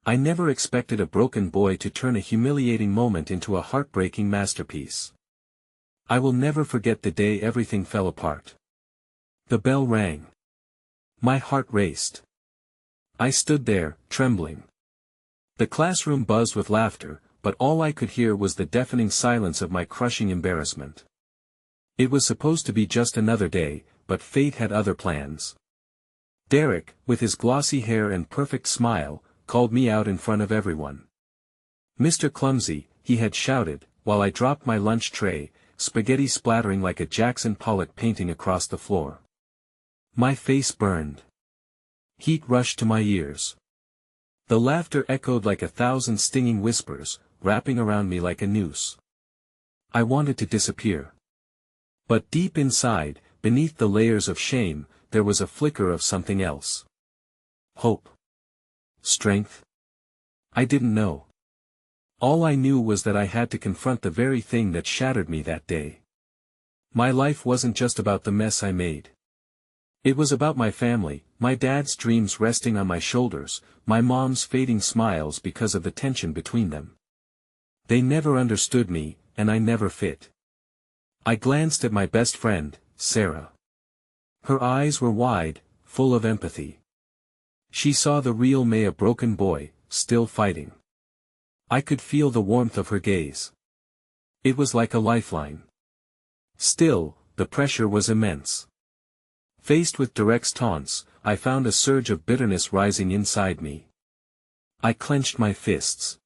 I never expected a broken boy to turn a humiliating moment into a heartbreaking masterpiece. I will never forget the day everything fell apart. The bell rang. My heart raced. I stood there, trembling. The classroom buzzed with laughter, but all I could hear was the deafening silence of my crushing embarrassment. It was supposed to be just another day, but fate had other plans. Derek, with his glossy hair and perfect smile, called me out in front of everyone. "Mr. Clumsy," he had shouted, while I dropped my lunch tray, spaghetti splattering like a Jackson Pollock painting across the floor. My face burned. Heat rushed to my ears. The laughter echoed like 1,000 stinging whispers, wrapping around me like a noose. I wanted to disappear. But deep inside, beneath the layers of shame, there was a flicker of something else. Hope. Strength. I didn't know. All I knew was that I had to confront the very thing that shattered me that day. My life wasn't just about the mess I made. It was about my family, my dad's dreams resting on my shoulders, my mom's fading smiles because of the tension between them. They never understood me, and I never fit. I glanced at my best friend, Sarah. Her eyes were wide, full of empathy. She saw the real me, a broken boy, still fighting. I could feel the warmth of her gaze. It was like a lifeline. Still, the pressure was immense. Faced with Derek's taunts, I found a surge of bitterness rising inside me. I clenched my fists.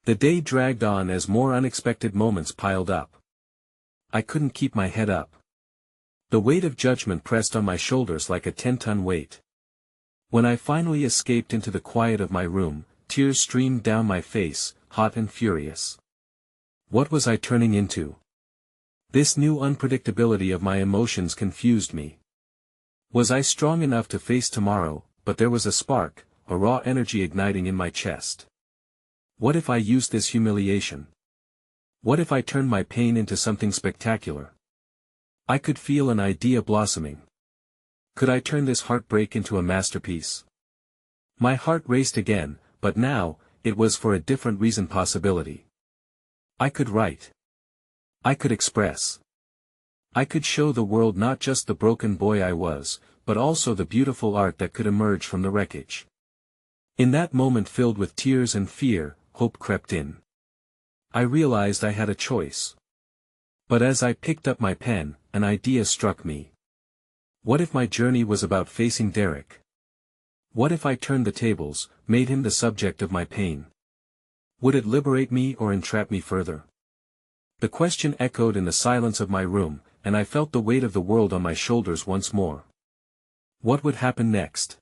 The day dragged on as more unexpected moments piled up. I couldn't keep my head up. The weight of judgment pressed on my shoulders like a 10-ton weight. When I finally escaped into the quiet of my room, tears streamed down my face, hot and furious. What was I turning into? This new unpredictability of my emotions confused me. Was I strong enough to face tomorrow? But there was a spark, a raw energy igniting in my chest. What if I used this humiliation? What if I turned my pain into something spectacular? I could feel an idea blossoming. Could I turn this heartbreak into a masterpiece? My heart raced again, but now, it was for a different reason. Possibility. I could write. I could express. I could show the world not just the broken boy I was, but also the beautiful art that could emerge from the wreckage. In that moment filled with tears and fear, hope crept in. I realized I had a choice. But as I picked up my pen, an idea struck me. What if my journey was about facing Derek? What if I turned the tables, made him the subject of my pain? Would it liberate me or entrap me further? The question echoed in the silence of my room, and I felt the weight of the world on my shoulders once more. What would happen next?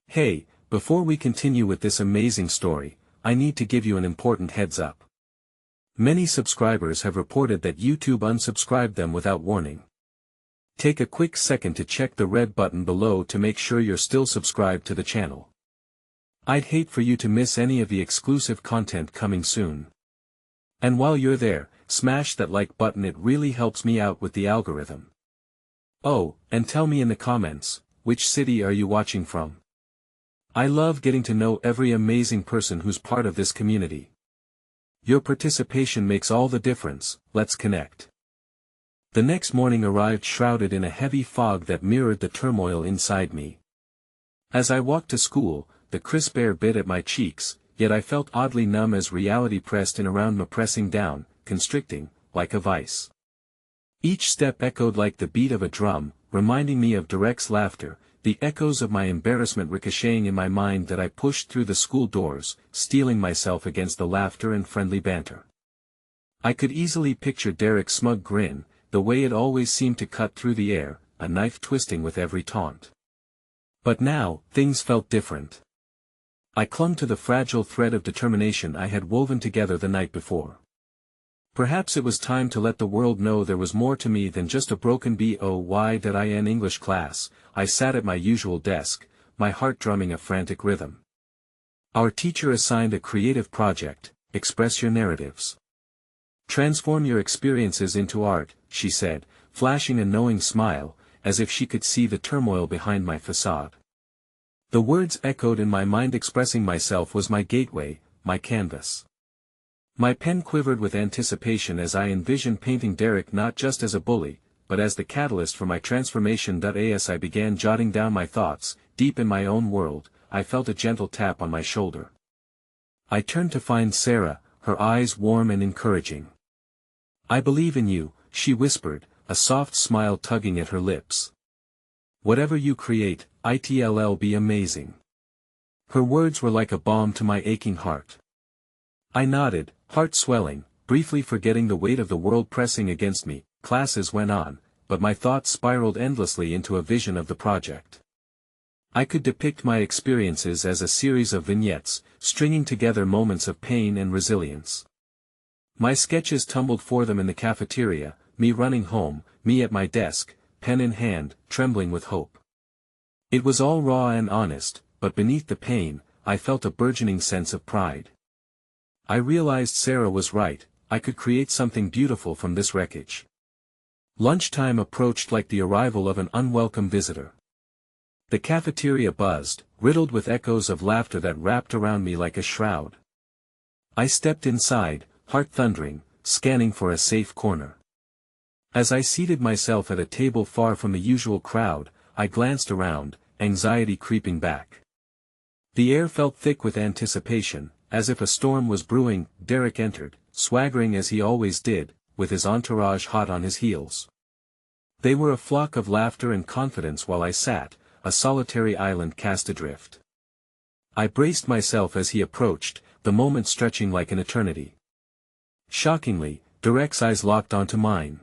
Hey, before we continue with this amazing story, I need to give you an important heads up. Many subscribers have reported that YouTube unsubscribed them without warning. Take a quick second to check the red button below to make sure you're still subscribed to the channel. I'd hate for you to miss any of the exclusive content coming soon. And while you're there, smash that like button, it really helps me out with the algorithm. Oh, and tell me in the comments, which city are you watching from? I love getting to know every amazing person who's part of this community. Your participation makes all the difference. Let's connect. The next morning arrived shrouded in a heavy fog that mirrored the turmoil inside me. As I walked to school, the crisp air bit at my cheeks, yet I felt oddly numb as reality pressed in around me, pressing down, constricting, like a vice. Each step echoed like the beat of a drum, reminding me of Derek's laughter, the echoes of my embarrassment ricocheting in my mind that I pushed through the school doors, steeling myself against the laughter and friendly banter. I could easily picture Derek's smug grin, the way it always seemed to cut through the air, a knife twisting with every taunt. But now, things felt different. I clung to the fragile thread of determination I had woven together the night before. Perhaps it was time to let the world know there was more to me than just a broken boy. In English class, I sat at my usual desk, my heart drumming a frantic rhythm. Our teacher assigned a creative project: express your narratives. Transform your experiences into art, she said, flashing a knowing smile, as if she could see the turmoil behind my facade. The words echoed in my mind. Expressing myself was my gateway, my canvas. My pen quivered with anticipation as I envisioned painting Derek not just as a bully, but as the catalyst for my transformation. As I began jotting down my thoughts, deep in my own world, I felt a gentle tap on my shoulder. I turned to find Sarah, her eyes warm and encouraging. "I believe in you," she whispered, a soft smile tugging at her lips. "Whatever you create, it'll be amazing." Her words were like a balm to my aching heart. I nodded, heart swelling, briefly forgetting the weight of the world pressing against me. Classes went on, but my thoughts spiraled endlessly into a vision of the project. I could depict my experiences as a series of vignettes, stringing together moments of pain and resilience. My sketches tumbled for them in the cafeteria, me running home, me at my desk, pen in hand, trembling with hope. It was all raw and honest, but beneath the pain, I felt a burgeoning sense of pride. I realized Sarah was right, I could create something beautiful from this wreckage. Lunchtime approached like the arrival of an unwelcome visitor. The cafeteria buzzed, riddled with echoes of laughter that wrapped around me like a shroud. I stepped inside, heart thundering, scanning for a safe corner. As I seated myself at a table far from the usual crowd, I glanced around, anxiety creeping back. The air felt thick with anticipation, as if a storm was brewing. Derek entered, swaggering as he always did, with his entourage hot on his heels. They were a flock of laughter and confidence while I sat, a solitary island cast adrift. I braced myself as he approached, the moment stretching like an eternity. Shockingly, Derek's eyes locked onto mine.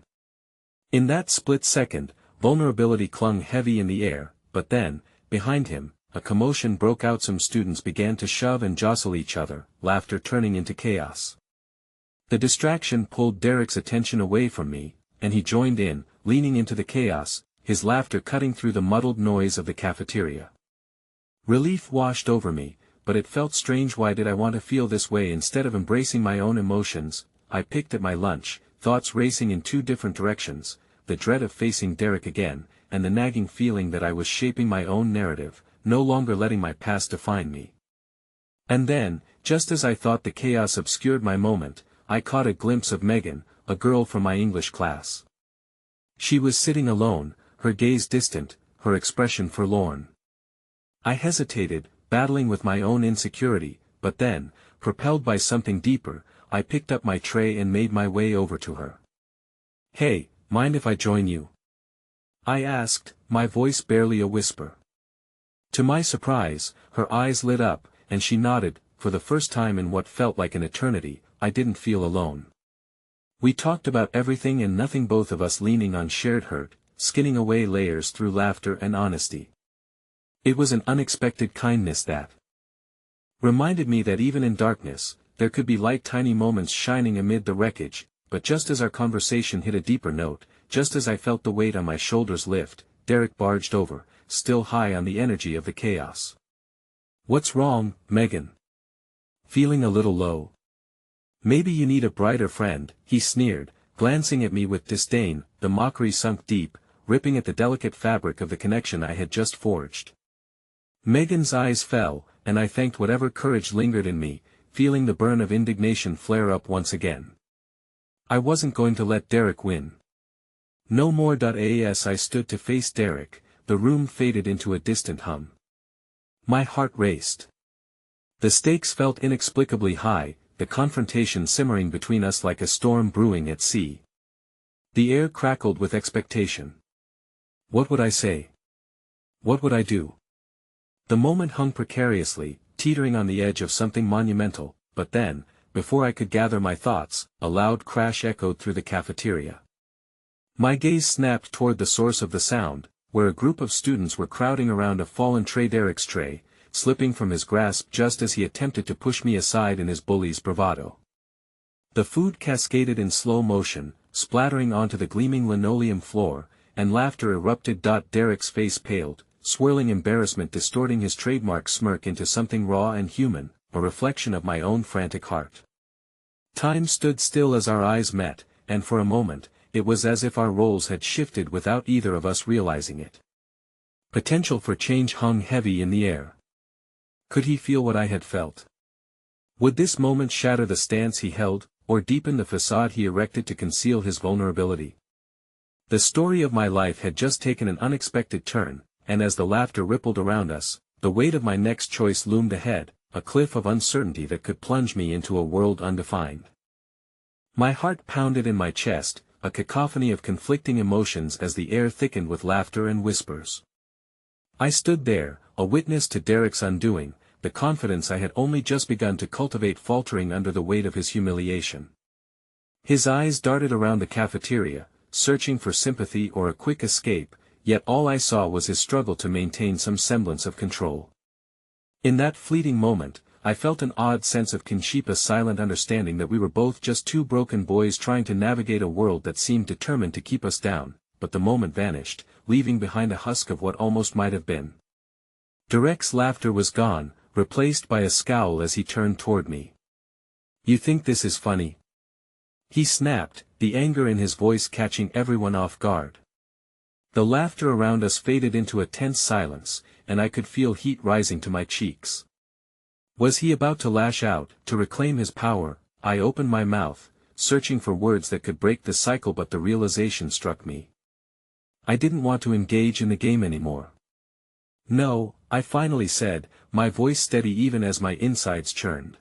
In that split second, vulnerability clung heavy in the air, but then, behind him, a commotion broke out. Some students began to shove and jostle each other, laughter turning into chaos. The distraction pulled Derek's attention away from me, and he joined in, leaning into the chaos, his laughter cutting through the muddled noise of the cafeteria. Relief washed over me, but it felt strange. Why did I want to feel this way instead of embracing my own emotions? I picked at my lunch, thoughts racing in two different directions, the dread of facing Derek again, and the nagging feeling that I was shaping my own narrative, no longer letting my past define me. And then, just as I thought the chaos obscured my moment, I caught a glimpse of Megan, a girl from my English class. She was sitting alone, her gaze distant, her expression forlorn. I hesitated, battling with my own insecurity, but then, propelled by something deeper, I picked up my tray and made my way over to her. "Hey, mind if I join you?" I asked, my voice barely a whisper. To my surprise, her eyes lit up, and she nodded. For the first time in what felt like an eternity, I didn't feel alone. We talked about everything and nothing, both of us leaning on shared hurt, skinning away layers through laughter and honesty. It was an unexpected kindness that reminded me that even in darkness, there could be light. Tiny moments shining amid the wreckage. But just as our conversation hit a deeper note, just as I felt the weight on my shoulders lift, Derek barged over, still high on the energy of the chaos. "What's wrong, Megan? Feeling a little low? Maybe you need a brighter friend," he sneered, glancing at me with disdain. The mockery sunk deep, ripping at the delicate fabric of the connection I had just forged. Megan's eyes fell, and I thanked whatever courage lingered in me, feeling the burn of indignation flare up once again. I wasn't going to let Derek win. No more. As I stood to face Derek, the room faded into a distant hum. My heart raced. The stakes felt inexplicably high, the confrontation simmering between us like a storm brewing at sea. The air crackled with expectation. What would I say? What would I do? The moment hung precariously, teetering on the edge of something monumental, but then, before I could gather my thoughts, a loud crash echoed through the cafeteria. My gaze snapped toward the source of the sound, where a group of students were crowding around a fallen tray. Derek's tray, slipping from his grasp just as he attempted to push me aside in his bully's bravado. The food cascaded in slow motion, splattering onto the gleaming linoleum floor, and laughter erupted. Derek's face paled, swirling embarrassment distorting his trademark smirk into something raw and human, a reflection of my own frantic heart. Time stood still as our eyes met, and for a moment, it was as if our roles had shifted without either of us realizing it. Potential for change hung heavy in the air. Could he feel what I had felt? Would this moment shatter the stance he held, or deepen the facade he erected to conceal his vulnerability? The story of my life had just taken an unexpected turn, and as the laughter rippled around us, the weight of my next choice loomed ahead, a cliff of uncertainty that could plunge me into a world undefined. My heart pounded in my chest, a cacophony of conflicting emotions as the air thickened with laughter and whispers. I stood there, a witness to Derek's undoing, the confidence I had only just begun to cultivate faltering under the weight of his humiliation. His eyes darted around the cafeteria, searching for sympathy or a quick escape, yet all I saw was his struggle to maintain some semblance of control. In that fleeting moment, I felt an odd sense of kinship, a silent understanding that we were both just two broken boys trying to navigate a world that seemed determined to keep us down, but the moment vanished, leaving behind a husk of what almost might have been. Derek's laughter was gone, replaced by a scowl as he turned toward me. "You think this is funny?" he snapped, the anger in his voice catching everyone off guard. The laughter around us faded into a tense silence, and I could feel heat rising to my cheeks. Was he about to lash out, to reclaim his power? I opened my mouth, searching for words that could break the cycle, but the realization struck me. I didn't want to engage in the game anymore. "No," I finally said, my voice steady even as my insides churned.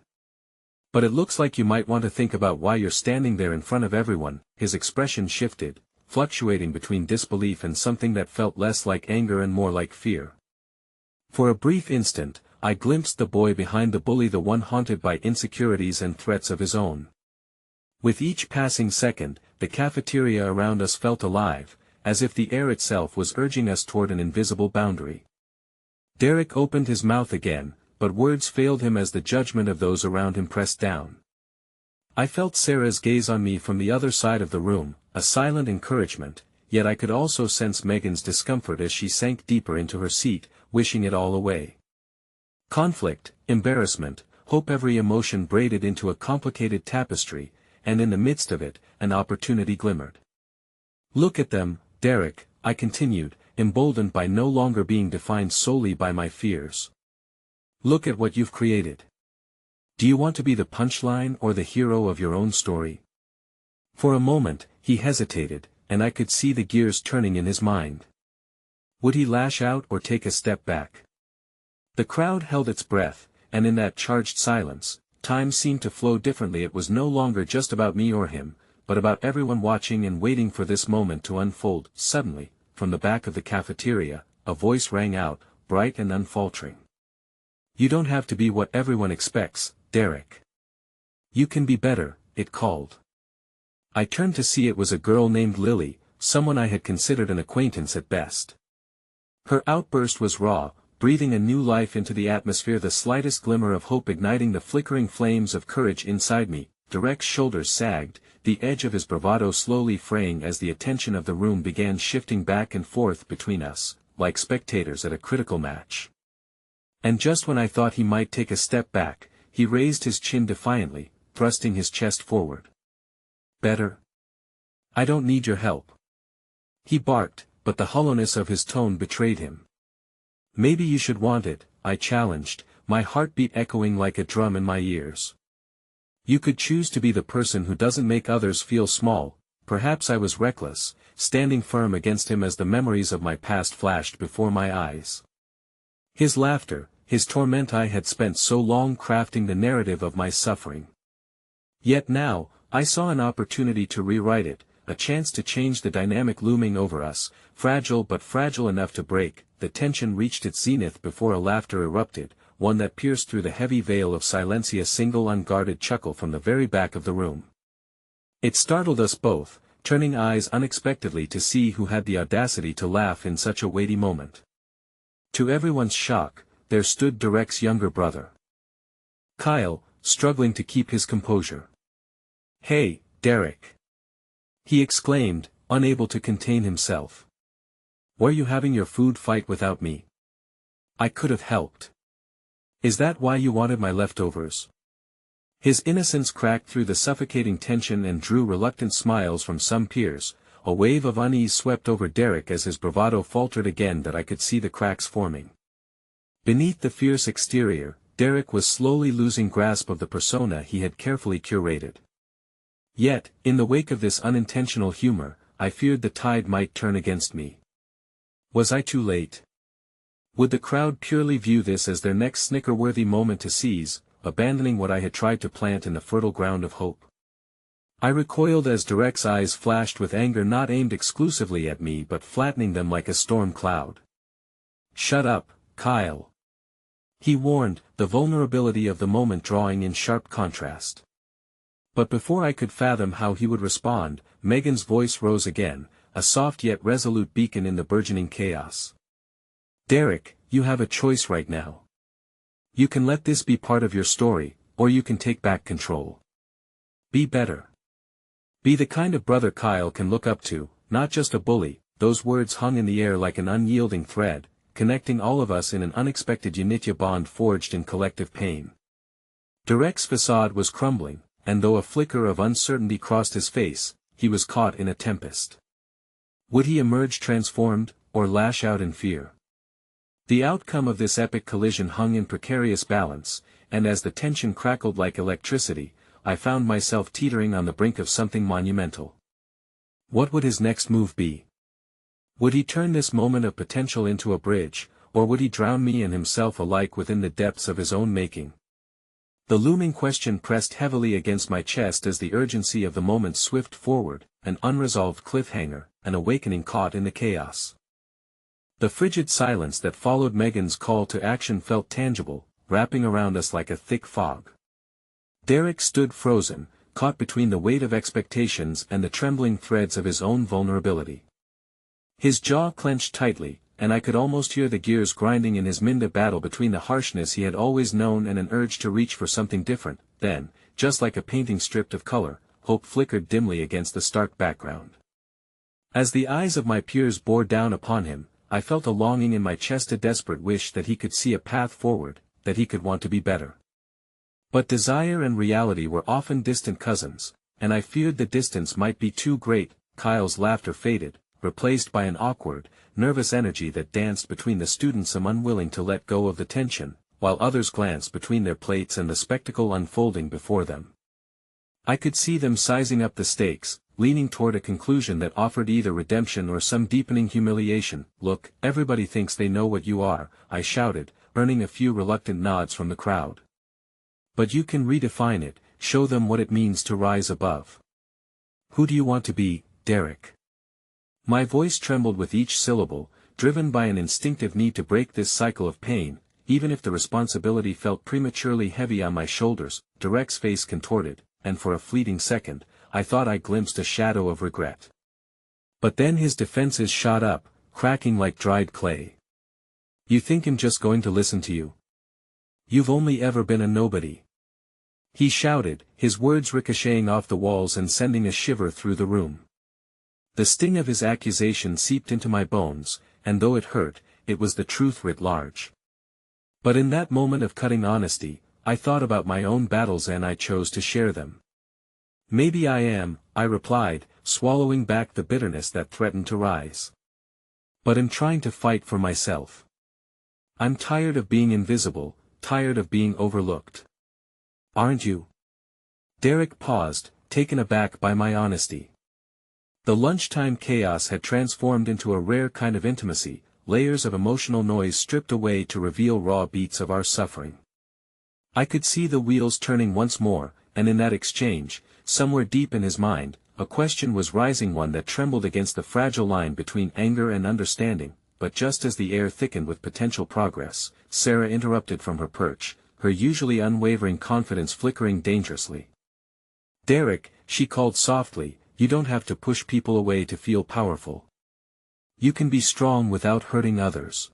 "But it looks like you might want to think about why you're standing there in front of everyone." His expression shifted, fluctuating between disbelief and something that felt less like anger and more like fear. For a brief instant, I glimpsed the boy behind the bully, the one haunted by insecurities and threats of his own. With each passing second, the cafeteria around us felt alive, as if the air itself was urging us toward an invisible boundary. Derek opened his mouth again, but words failed him as the judgment of those around him pressed down. I felt Sarah's gaze on me from the other side of the room, a silent encouragement, yet I could also sense Megan's discomfort as she sank deeper into her seat, wishing it all away. Conflict, embarrassment, hope, every emotion braided into a complicated tapestry, and in the midst of it, an opportunity glimmered. "Look at them, Derek," I continued, emboldened by no longer being defined solely by my fears. "Look at what you've created. Do you want to be the punchline or the hero of your own story?" For a moment, he hesitated, and I could see the gears turning in his mind. Would he lash out or take a step back? The crowd held its breath, and in that charged silence, time seemed to flow differently. It was no longer just about me or him, but about everyone watching and waiting for this moment to unfold. Suddenly, from the back of the cafeteria, a voice rang out, bright and unfaltering. "You don't have to be what everyone expects, Derek. You can be better," it called. I turned to see it was a girl named Lily, someone I had considered an acquaintance at best. Her outburst was raw, breathing a new life into the atmosphere, the slightest glimmer of hope igniting the flickering flames of courage inside me. Derek's shoulders sagged, the edge of his bravado slowly fraying as the attention of the room began shifting back and forth between us, like spectators at a critical match. And just when I thought he might take a step back, he raised his chin defiantly, thrusting his chest forward. "Better? I don't need your help," he barked, but the hollowness of his tone betrayed him. "Maybe you should want it," I challenged, my heartbeat echoing like a drum in my ears. "You could choose to be the person who doesn't make others feel small." Perhaps I was reckless, standing firm against him as the memories of my past flashed before my eyes. His laughter, his torment, I had spent so long crafting the narrative of my suffering. Yet now, I saw an opportunity to rewrite it, a chance to change the dynamic looming over us, fragile but fragile enough to break. The tension reached its zenith before a laughter erupted, one that pierced through the heavy veil of silence, a single unguarded chuckle from the very back of the room. It startled us both, turning eyes unexpectedly to see who had the audacity to laugh in such a weighty moment. To everyone's shock, there stood Derek's younger brother, Kyle, struggling to keep his composure. "Hey, Derek!" he exclaimed, unable to contain himself. "Were you having your food fight without me? I could have helped. Is that why you wanted my leftovers?" His innocence cracked through the suffocating tension and drew reluctant smiles from some peers. A wave of unease swept over Derek as his bravado faltered again, that I could see the cracks forming. Beneath the fierce exterior, Derek was slowly losing grasp of the persona he had carefully curated. Yet, in the wake of this unintentional humor, I feared the tide might turn against me. Was I too late? Would the crowd purely view this as their next snicker-worthy moment to seize, abandoning what I had tried to plant in the fertile ground of hope? I recoiled as Derek's eyes flashed with anger, not aimed exclusively at me but flattening them like a storm cloud. "Shut up, Kyle," he warned, the vulnerability of the moment drawing in sharp contrast. But before I could fathom how he would respond, Megan's voice rose again, a soft yet resolute beacon in the burgeoning chaos. "Derek, you have a choice right now. You can let this be part of your story, or you can take back control. Be better. Be the kind of brother Kyle can look up to, not just a bully." Those words hung in the air like an unyielding thread, connecting all of us in an unexpected unitia bond forged in collective pain. Derek's facade was crumbling, and though a flicker of uncertainty crossed his face, he was caught in a tempest. Would he emerge transformed, or lash out in fear? The outcome of this epic collision hung in precarious balance, and as the tension crackled like electricity, I found myself teetering on the brink of something monumental. What would his next move be? Would he turn this moment of potential into a bridge, or would he drown me and himself alike within the depths of his own making? The looming question pressed heavily against my chest as the urgency of the moment swift forward, an unresolved cliffhanger, an awakening caught in the chaos. The frigid silence that followed Megan's call to action felt tangible, wrapping around us like a thick fog. Derek stood frozen, caught between the weight of expectations and the trembling threads of his own vulnerability. His jaw clenched tightly, and I could almost hear the gears grinding in his mind, battle between the harshness he had always known and an urge to reach for something different. Then, just like a painting stripped of color, hope flickered dimly against the stark background. As the eyes of my peers bore down upon him, I felt a longing in my chest, a desperate wish that he could see a path forward, that he could want to be better. But desire and reality were often distant cousins, and I feared the distance might be too great. Kyle's laughter faded, replaced by an awkward, nervous energy that danced between the students, some unwilling to let go of the tension, while others glanced between their plates and the spectacle unfolding before them. I could see them sizing up the stakes, leaning toward a conclusion that offered either redemption or some deepening humiliation. "Look, everybody thinks they know what you are," I shouted, earning a few reluctant nods from the crowd. "But you can redefine it, show them what it means to rise above. Who do you want to be, Derek?" My voice trembled with each syllable, driven by an instinctive need to break this cycle of pain, even if the responsibility felt prematurely heavy on my shoulders. Derek's face contorted, and for a fleeting second, I thought I glimpsed a shadow of regret. But then his defenses shot up, cracking like dried clay. "You think I'm just going to listen to you? You've only ever been a nobody," he shouted, his words ricocheting off the walls and sending a shiver through the room. The sting of his accusation seeped into my bones, and though it hurt, it was the truth writ large. But in that moment of cutting honesty, I thought about my own battles and I chose to share them. "Maybe I am," I replied, swallowing back the bitterness that threatened to rise. "But I'm trying to fight for myself. I'm tired of being invisible, tired of being overlooked. Aren't you?" Derek paused, taken aback by my honesty. The lunchtime chaos had transformed into a rare kind of intimacy, layers of emotional noise stripped away to reveal raw beats of our suffering. I could see the wheels turning once more, and in that exchange, somewhere deep in his mind, a question was rising, one that trembled against the fragile line between anger and understanding. But just as the air thickened with potential progress, Sarah interrupted from her perch, her usually unwavering confidence flickering dangerously. "Derek," she called softly, "you don't have to push people away to feel powerful. You can be strong without hurting others.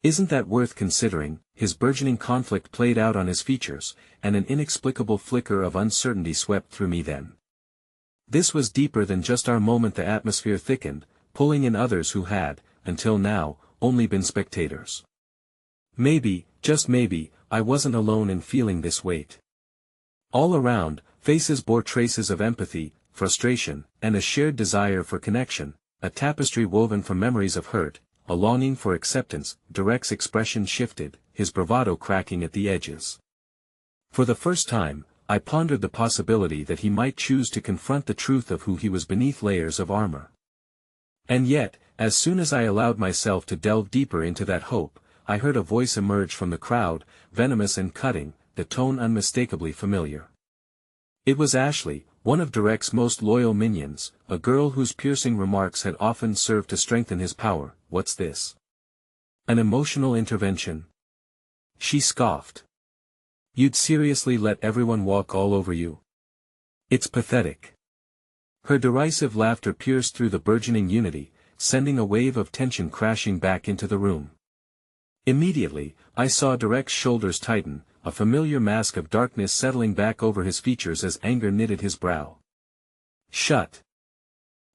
Isn't that worth considering?" His burgeoning conflict played out on his features, and an inexplicable flicker of uncertainty swept through me then. This was deeper than just our moment. The atmosphere thickened, pulling in others who had, until now, only been spectators. Maybe, just maybe, I wasn't alone in feeling this weight. All around, faces bore traces of empathy, frustration, and a shared desire for connection, a tapestry woven from memories of hurt, a longing for acceptance. Derek's expression shifted, his bravado cracking at the edges. For the first time, I pondered the possibility that he might choose to confront the truth of who he was beneath layers of armor. And yet, as soon as I allowed myself to delve deeper into that hope, I heard a voice emerge from the crowd, venomous and cutting, the tone unmistakably familiar. It was Ashley, one of Derek's most loyal minions, a girl whose piercing remarks had often served to strengthen his power. "What's this? An emotional intervention?" she scoffed. "You'd seriously let everyone walk all over you? It's pathetic." Her derisive laughter pierced through the burgeoning unity, sending a wave of tension crashing back into the room. Immediately, I saw Derek's shoulders tighten, a familiar mask of darkness settling back over his features as anger knitted his brow. "Shut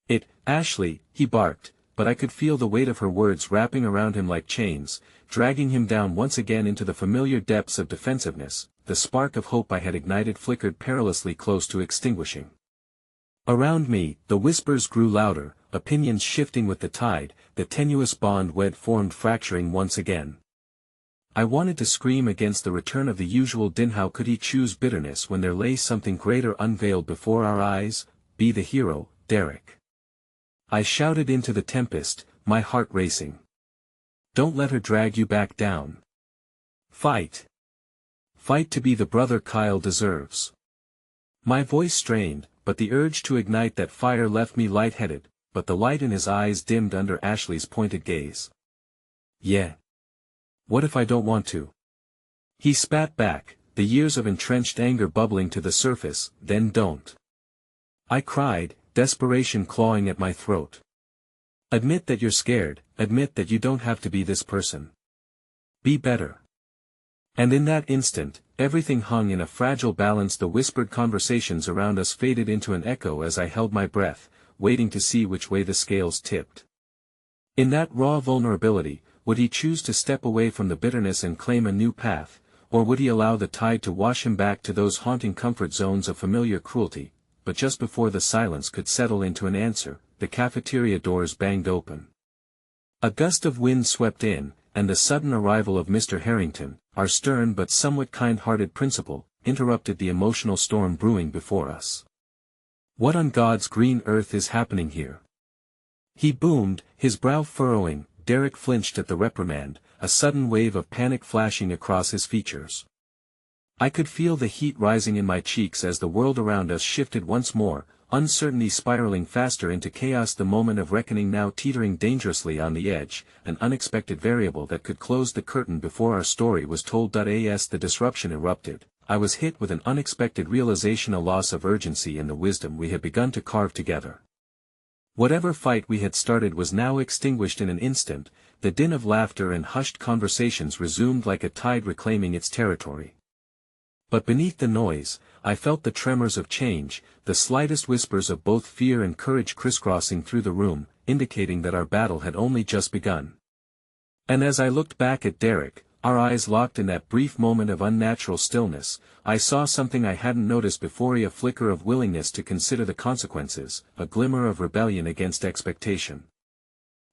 it, Ashley," he barked, but I could feel the weight of her words wrapping around him like chains, dragging him down once again into the familiar depths of defensiveness. The spark of hope I had ignited flickered perilously close to extinguishing. Around me, the whispers grew louder, opinions shifting with the tide, the tenuous bond wed formed fracturing once again. I wanted to scream against the return of the usual din. How could he choose bitterness when there lay something greater unveiled before our eyes? "Be the hero, Derek," I shouted into the tempest, my heart racing. "Don't let her drag you back down. Fight. Fight to be the brother Kyle deserves." My voice strained, but the urge to ignite that fire left me lightheaded, but the light in his eyes dimmed under Ashley's pointed gaze. "Yeah. What if I don't want to?" he spat back, the years of entrenched anger bubbling to the surface. "Then don't," I cried, desperation clawing at my throat. "Admit that you're scared, admit that you don't have to be this person. Be better." And in that instant, everything hung in a fragile balance. The whispered conversations around us faded into an echo as I held my breath, waiting to see which way the scales tipped. In that raw vulnerability, would he choose to step away from the bitterness and claim a new path, or would he allow the tide to wash him back to those haunting comfort zones of familiar cruelty? But just before the silence could settle into an answer, the cafeteria doors banged open. A gust of wind swept in, and the sudden arrival of Mr. Harrington, our stern but somewhat kind-hearted principal, interrupted the emotional storm brewing before us. "What on God's green earth is happening here?" he boomed, his brow furrowing. Derek flinched at the reprimand, a sudden wave of panic flashing across his features. I could feel the heat rising in my cheeks as the world around us shifted once more, uncertainty spiraling faster into chaos. The moment of reckoning now teetering dangerously on the edge, an unexpected variable that could close the curtain before our story was told. As the disruption erupted, I was hit with an unexpected realization, a loss of urgency in the wisdom we had begun to carve together. Whatever fight we had started was now extinguished in an instant. The din of laughter and hushed conversations resumed like a tide reclaiming its territory. But beneath the noise, I felt the tremors of change, the slightest whispers of both fear and courage crisscrossing through the room, indicating that our battle had only just begun. And as I looked back at Derek, our eyes locked in that brief moment of unnatural stillness, I saw something I hadn't noticed before: a flicker of willingness to consider the consequences, a glimmer of rebellion against expectation.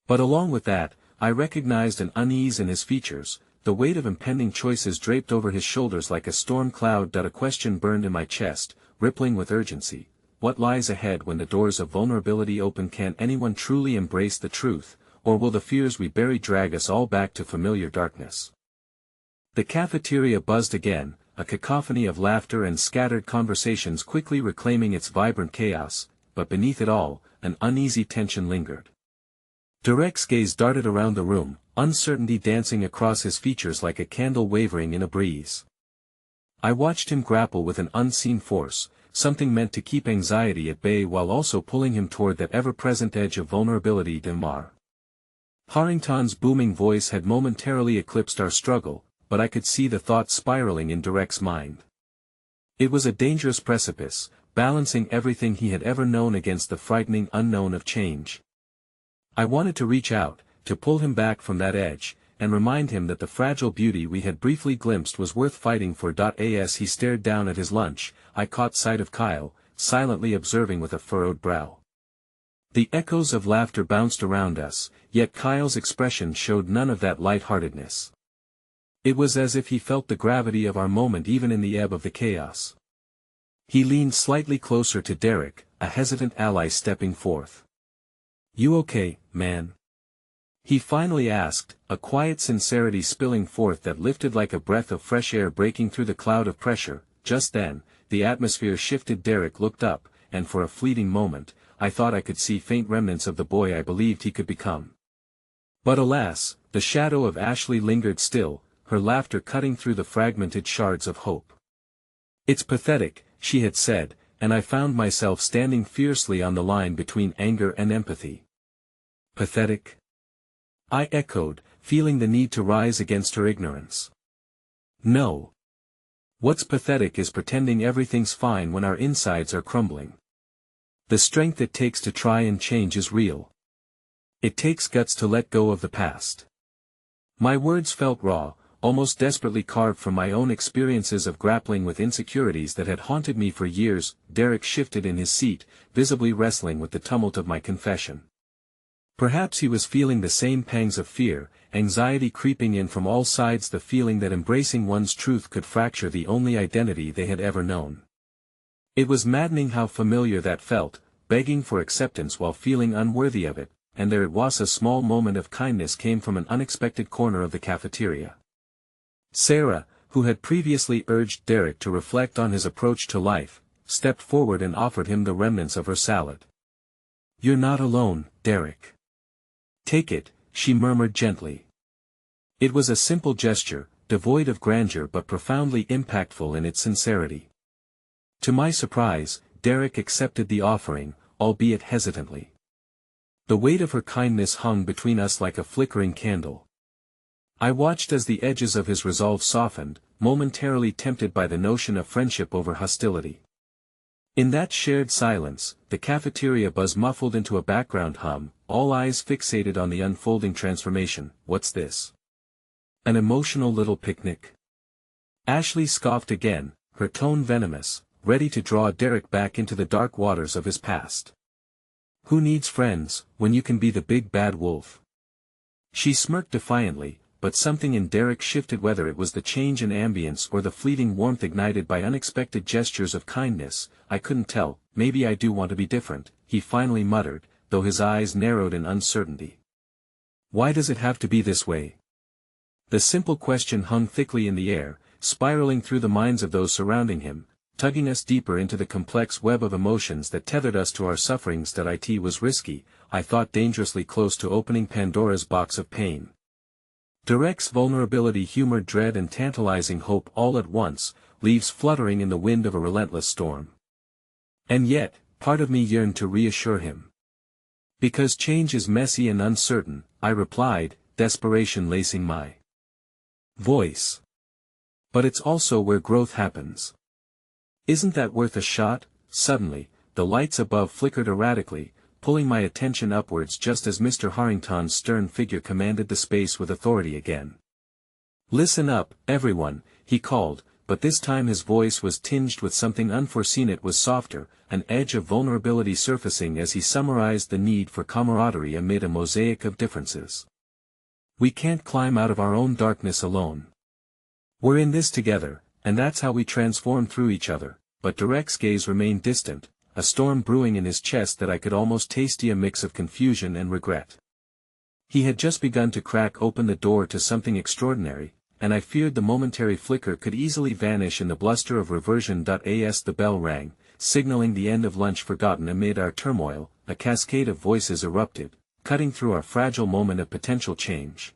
But along with that, I recognized an unease in his features. The weight of impending choices draped over his shoulders like a storm cloud. A question burned in my chest, rippling with urgency. What lies ahead when the doors of vulnerability open? Can anyone truly embrace the truth, or will the fears we bury drag us all back to familiar darkness? The cafeteria buzzed again, a cacophony of laughter and scattered conversations quickly reclaiming its vibrant chaos, but beneath it all, an uneasy tension lingered. Derek's gaze darted around the room, uncertainty dancing across his features like a candle wavering in a breeze. I watched him grapple with an unseen force, something meant to keep anxiety at bay while also pulling him toward that ever-present edge of vulnerability. Demar Harrington's booming voice had momentarily eclipsed our struggle, but I could see the thought spiraling in Derek's mind. It was a dangerous precipice, balancing everything he had ever known against the frightening unknown of change. I wanted to reach out, to pull him back from that edge, and remind him that the fragile beauty we had briefly glimpsed was worth fighting for. As he stared down at his lunch, I caught sight of Kyle, silently observing with a furrowed brow. The echoes of laughter bounced around us, yet Kyle's expression showed none of that light-heartedness. It was as if he felt the gravity of our moment even in the ebb of the chaos. He leaned slightly closer to Derek, a hesitant ally stepping forth. "You okay, man?" he finally asked, a quiet sincerity spilling forth that lifted like a breath of fresh air breaking through the cloud of pressure. Just then, the atmosphere shifted. Derek looked up, and for a fleeting moment, I thought I could see faint remnants of the boy I believed he could become. But alas, the shadow of Ashley lingered still, her laughter cutting through the fragmented shards of hope. "It's pathetic," she had said, and I found myself standing fiercely on the line between anger and empathy. "Pathetic?" I echoed, feeling the need to rise against her ignorance. "No. What's pathetic is pretending everything's fine when our insides are crumbling. The strength it takes to try and change is real. It takes guts to let go of the past." My words felt raw, almost desperately carved from my own experiences of grappling with insecurities that had haunted me for years. Derek shifted in his seat, visibly wrestling with the tumult of my confession. Perhaps he was feeling the same pangs of fear, anxiety creeping in from all sides, the feeling that embracing one's truth could fracture the only identity they had ever known. It was maddening how familiar that felt, begging for acceptance while feeling unworthy of it, and there it was. A small moment of kindness came from an unexpected corner of the cafeteria. Sarah, who had previously urged Derek to reflect on his approach to life, stepped forward and offered him the remnants of her salad. "You're not alone, Derek. Take it," she murmured gently. It was a simple gesture, devoid of grandeur but profoundly impactful in its sincerity. To my surprise, Derek accepted the offering, albeit hesitantly. The weight of her kindness hung between us like a flickering candle. I watched as the edges of his resolve softened, momentarily tempted by the notion of friendship over hostility. In that shared silence, the cafeteria buzz muffled into a background hum, all eyes fixated on the unfolding transformation. "What's this? An emotional little picnic?" Ashley scoffed again, her tone venomous, ready to draw Derek back into the dark waters of his past. "Who needs friends, when you can be the big bad wolf?" She smirked defiantly, but something in Derek shifted, whether it was the change in ambience or the fleeting warmth ignited by unexpected gestures of kindness, I couldn't tell. "Maybe I do want to be different," he finally muttered, though his eyes narrowed in uncertainty. "Why does it have to be this way?" The simple question hung thickly in the air, spiraling through the minds of those surrounding him, tugging us deeper into the complex web of emotions that tethered us to our sufferings. That it was risky, I thought, dangerously close to opening Pandora's box of pain. Derek's vulnerability, humor, dread and tantalizing hope all at once, leaves fluttering in the wind of a relentless storm. And yet, part of me yearned to reassure him. "Because change is messy and uncertain," I replied, desperation lacing my voice. "But it's also where growth happens. Isn't that worth a shot?" Suddenly, the lights above flickered erratically, pulling my attention upwards just as Mr. Harrington's stern figure commanded the space with authority again. "Listen up, everyone," he called, but this time his voice was tinged with something unforeseen. It was softer, an edge of vulnerability surfacing as he summarized the need for camaraderie amid a mosaic of differences. "We can't climb out of our own darkness alone. We're in this together, and that's how we transform through each other." But Derek's gaze remained distant, a storm brewing in his chest that I could almost taste, a mix of confusion and regret. He had just begun to crack open the door to something extraordinary, and I feared the momentary flicker could easily vanish in the bluster of reversion. As the bell rang, signaling the end of lunch, forgotten amid our turmoil, a cascade of voices erupted, cutting through our fragile moment of potential change.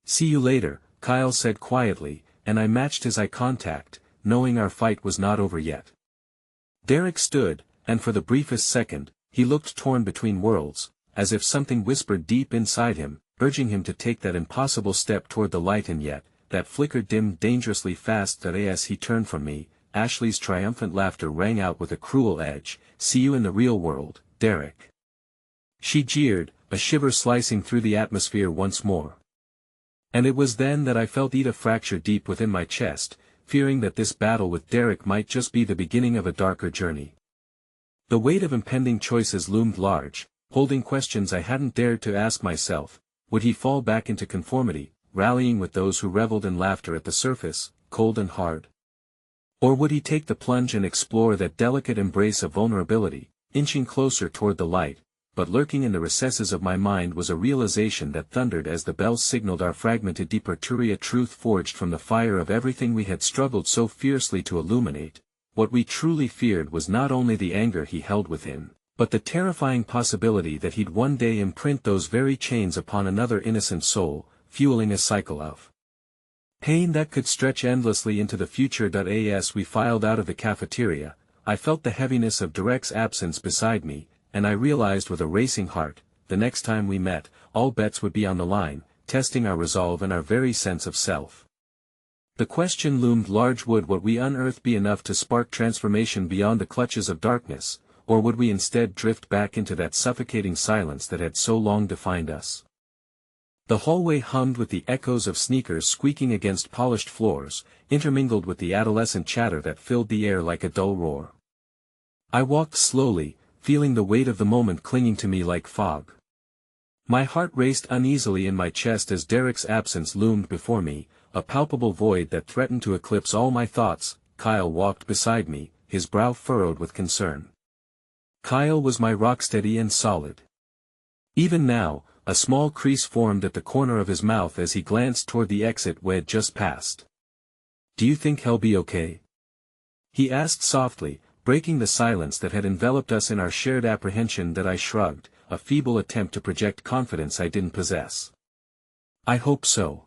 "See you later," Kyle said quietly, and I matched his eye contact, knowing our fight was not over yet. Derek stood, and for the briefest second, he looked torn between worlds, as if something whispered deep inside him, urging him to take that impossible step toward the light, and yet, that flicker dimmed dangerously fast. As he turned from me, Ashley's triumphant laughter rang out with a cruel edge. "See you in the real world, Derek." She jeered, a shiver slicing through the atmosphere once more. And it was then that I felt a fracture deep within my chest, fearing that this battle with Derek might just be the beginning of a darker journey. The weight of impending choices loomed large, holding questions I hadn't dared to ask myself. Would he fall back into conformity, rallying with those who reveled in laughter at the surface, cold and hard? Or would he take the plunge and explore that delicate embrace of vulnerability, inching closer toward the light? But lurking in the recesses of my mind was a realization that thundered as the bells signaled our fragmented departure, a truth forged from the fire of everything we had struggled so fiercely to illuminate. What we truly feared was not only the anger he held within, but the terrifying possibility that he'd one day imprint those very chains upon another innocent soul, fueling a cycle of pain that could stretch endlessly into the future. As we filed out of the cafeteria, I felt the heaviness of Derek's absence beside me, and I realized with a racing heart, the next time we met, all bets would be on the line, testing our resolve and our very sense of self. The question loomed large: would what we unearthed be enough to spark transformation beyond the clutches of darkness, or would we instead drift back into that suffocating silence that had so long defined us? The hallway hummed with the echoes of sneakers squeaking against polished floors, intermingled with the adolescent chatter that filled the air like a dull roar. I walked slowly, feeling the weight of the moment clinging to me like fog. My heart raced uneasily in my chest as Derek's absence loomed before me, a palpable void that threatened to eclipse all my thoughts. Kyle walked beside me, his brow furrowed with concern. Kyle was my rocksteady and solid. Even now, a small crease formed at the corner of his mouth as he glanced toward the exit we had just passed. "Do you think he'll be okay?" he asked softly, breaking the silence that had enveloped us in our shared apprehension. That I shrugged, a feeble attempt to project confidence I didn't possess. "I hope so."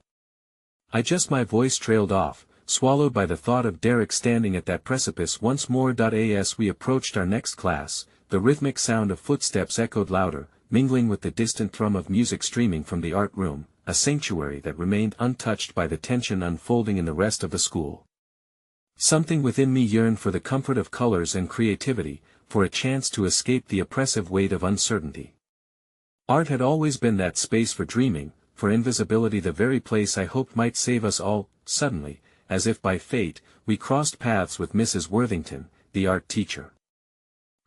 My voice trailed off, swallowed by the thought of Derek standing at that precipice once more. As we approached our next class, the rhythmic sound of footsteps echoed louder, mingling with the distant thrum of music streaming from the art room, a sanctuary that remained untouched by the tension unfolding in the rest of the school. Something within me yearned for the comfort of colors and creativity, for a chance to escape the oppressive weight of uncertainty. Art had always been that space for dreaming, for invisibility, the very place I hoped might save us all. Suddenly, as if by fate, we crossed paths with Mrs. Worthington, the art teacher.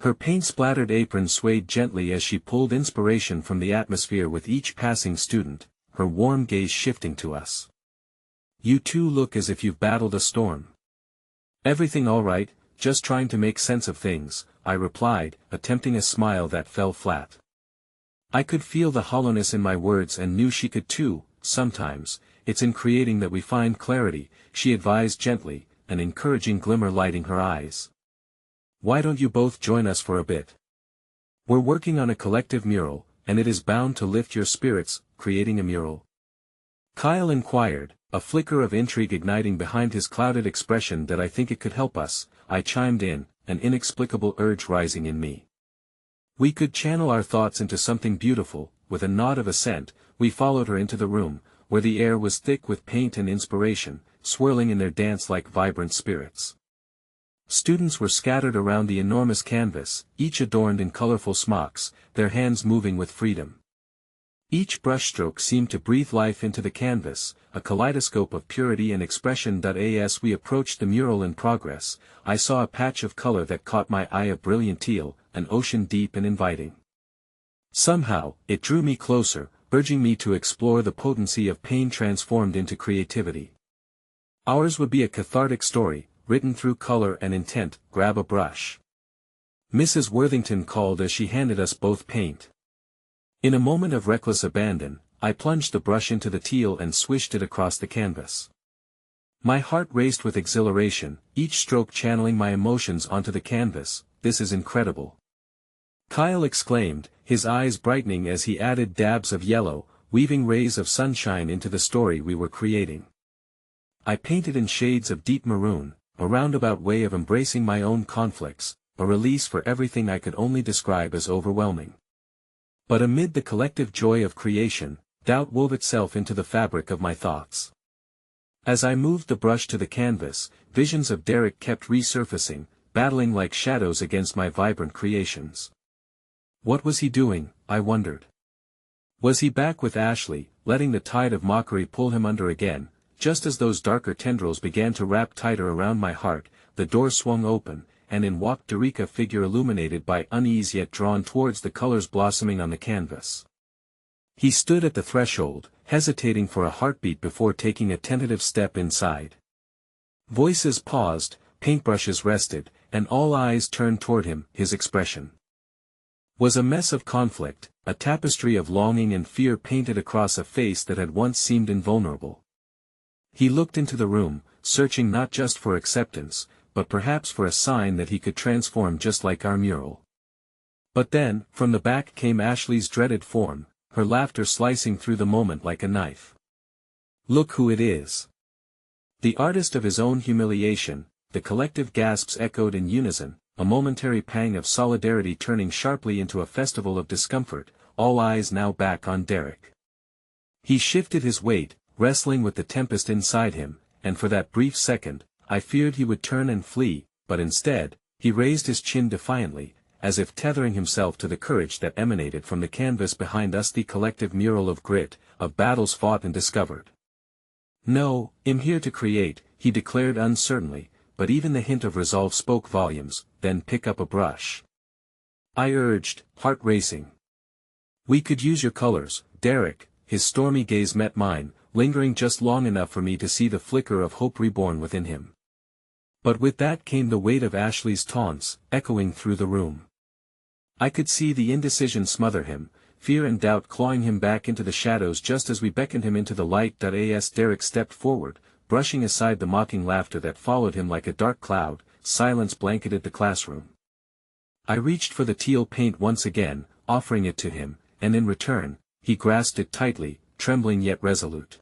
Her paint-splattered apron swayed gently as she pulled inspiration from the atmosphere with each passing student, her warm gaze shifting to us. "You two look as if you've battled a storm." "Everything all right, just trying to make sense of things," I replied, attempting a smile that fell flat. I could feel the hollowness in my words and knew she could too. "Sometimes, it's in creating that we find clarity," she advised gently, an encouraging glimmer lighting her eyes. "Why don't you both join us for a bit? We're working on a collective mural, and it is bound to lift your spirits." "Creating a mural?" Kyle inquired, a flicker of intrigue igniting behind his clouded expression. "That I think it could help us," I chimed in, an inexplicable urge rising in me. "We could channel our thoughts into something beautiful." With a nod of assent, we followed her into the room, where the air was thick with paint and inspiration, swirling in their dance like vibrant spirits. Students were scattered around the enormous canvas, each adorned in colorful smocks, their hands moving with freedom. Each brushstroke seemed to breathe life into the canvas, a kaleidoscope of purity and expression. As we approached the mural in progress, I saw a patch of color that caught my eye, a brilliant teal, an ocean deep and inviting. Somehow, it drew me closer, urging me to explore the potency of pain transformed into creativity. Ours would be a cathartic story, written through color and intent. "Grab a brush," Mrs. Worthington called as she handed us both paint. In a moment of reckless abandon, I plunged the brush into the teal and swished it across the canvas. My heart raced with exhilaration, each stroke channeling my emotions onto the canvas. "This is incredible," Kyle exclaimed, his eyes brightening as he added dabs of yellow, weaving rays of sunshine into the story we were creating. I painted in shades of deep maroon, a roundabout way of embracing my own conflicts, a release for everything I could only describe as overwhelming. But amid the collective joy of creation, doubt wove itself into the fabric of my thoughts. As I moved the brush to the canvas, visions of Derek kept resurfacing, battling like shadows against my vibrant creations. What was he doing, I wondered. Was he back with Ashley, letting the tide of mockery pull him under again? Just as those darker tendrils began to wrap tighter around my heart, the door swung open, and in walked Derek, a figure illuminated by unease yet drawn towards the colors blossoming on the canvas. He stood at the threshold, hesitating for a heartbeat before taking a tentative step inside. Voices paused, paintbrushes rested, and all eyes turned toward him. His expression was a mess of conflict, a tapestry of longing and fear painted across a face that had once seemed invulnerable. He looked into the room, searching not just for acceptance, but perhaps for a sign that he could transform just like our mural. But then, from the back came Ashley's dreaded form, her laughter slicing through the moment like a knife. "Look who it is." The artist of his own humiliation. The collective gasps echoed in unison, a momentary pang of solidarity turning sharply into a festival of discomfort, all eyes now back on Derek. He shifted his weight, wrestling with the tempest inside him, and for that brief second, I feared he would turn and flee, but instead, he raised his chin defiantly, as if tethering himself to the courage that emanated from the canvas behind us, the collective mural of grit, of battles fought and discovered. "No, I'm here to create," he declared uncertainly, but even the hint of resolve spoke volumes. "Then pick up a brush," I urged, heart racing. "We could use your colors, Derek." His stormy gaze met mine, lingering just long enough for me to see the flicker of hope reborn within him. But with that came the weight of Ashley's taunts, echoing through the room. I could see the indecision smother him, fear and doubt clawing him back into the shadows just as we beckoned him into the light. As Derek stepped forward, brushing aside the mocking laughter that followed him like a dark cloud, silence blanketed the classroom. I reached for the teal paint once again, offering it to him, and in return, he grasped it tightly, trembling yet resolute.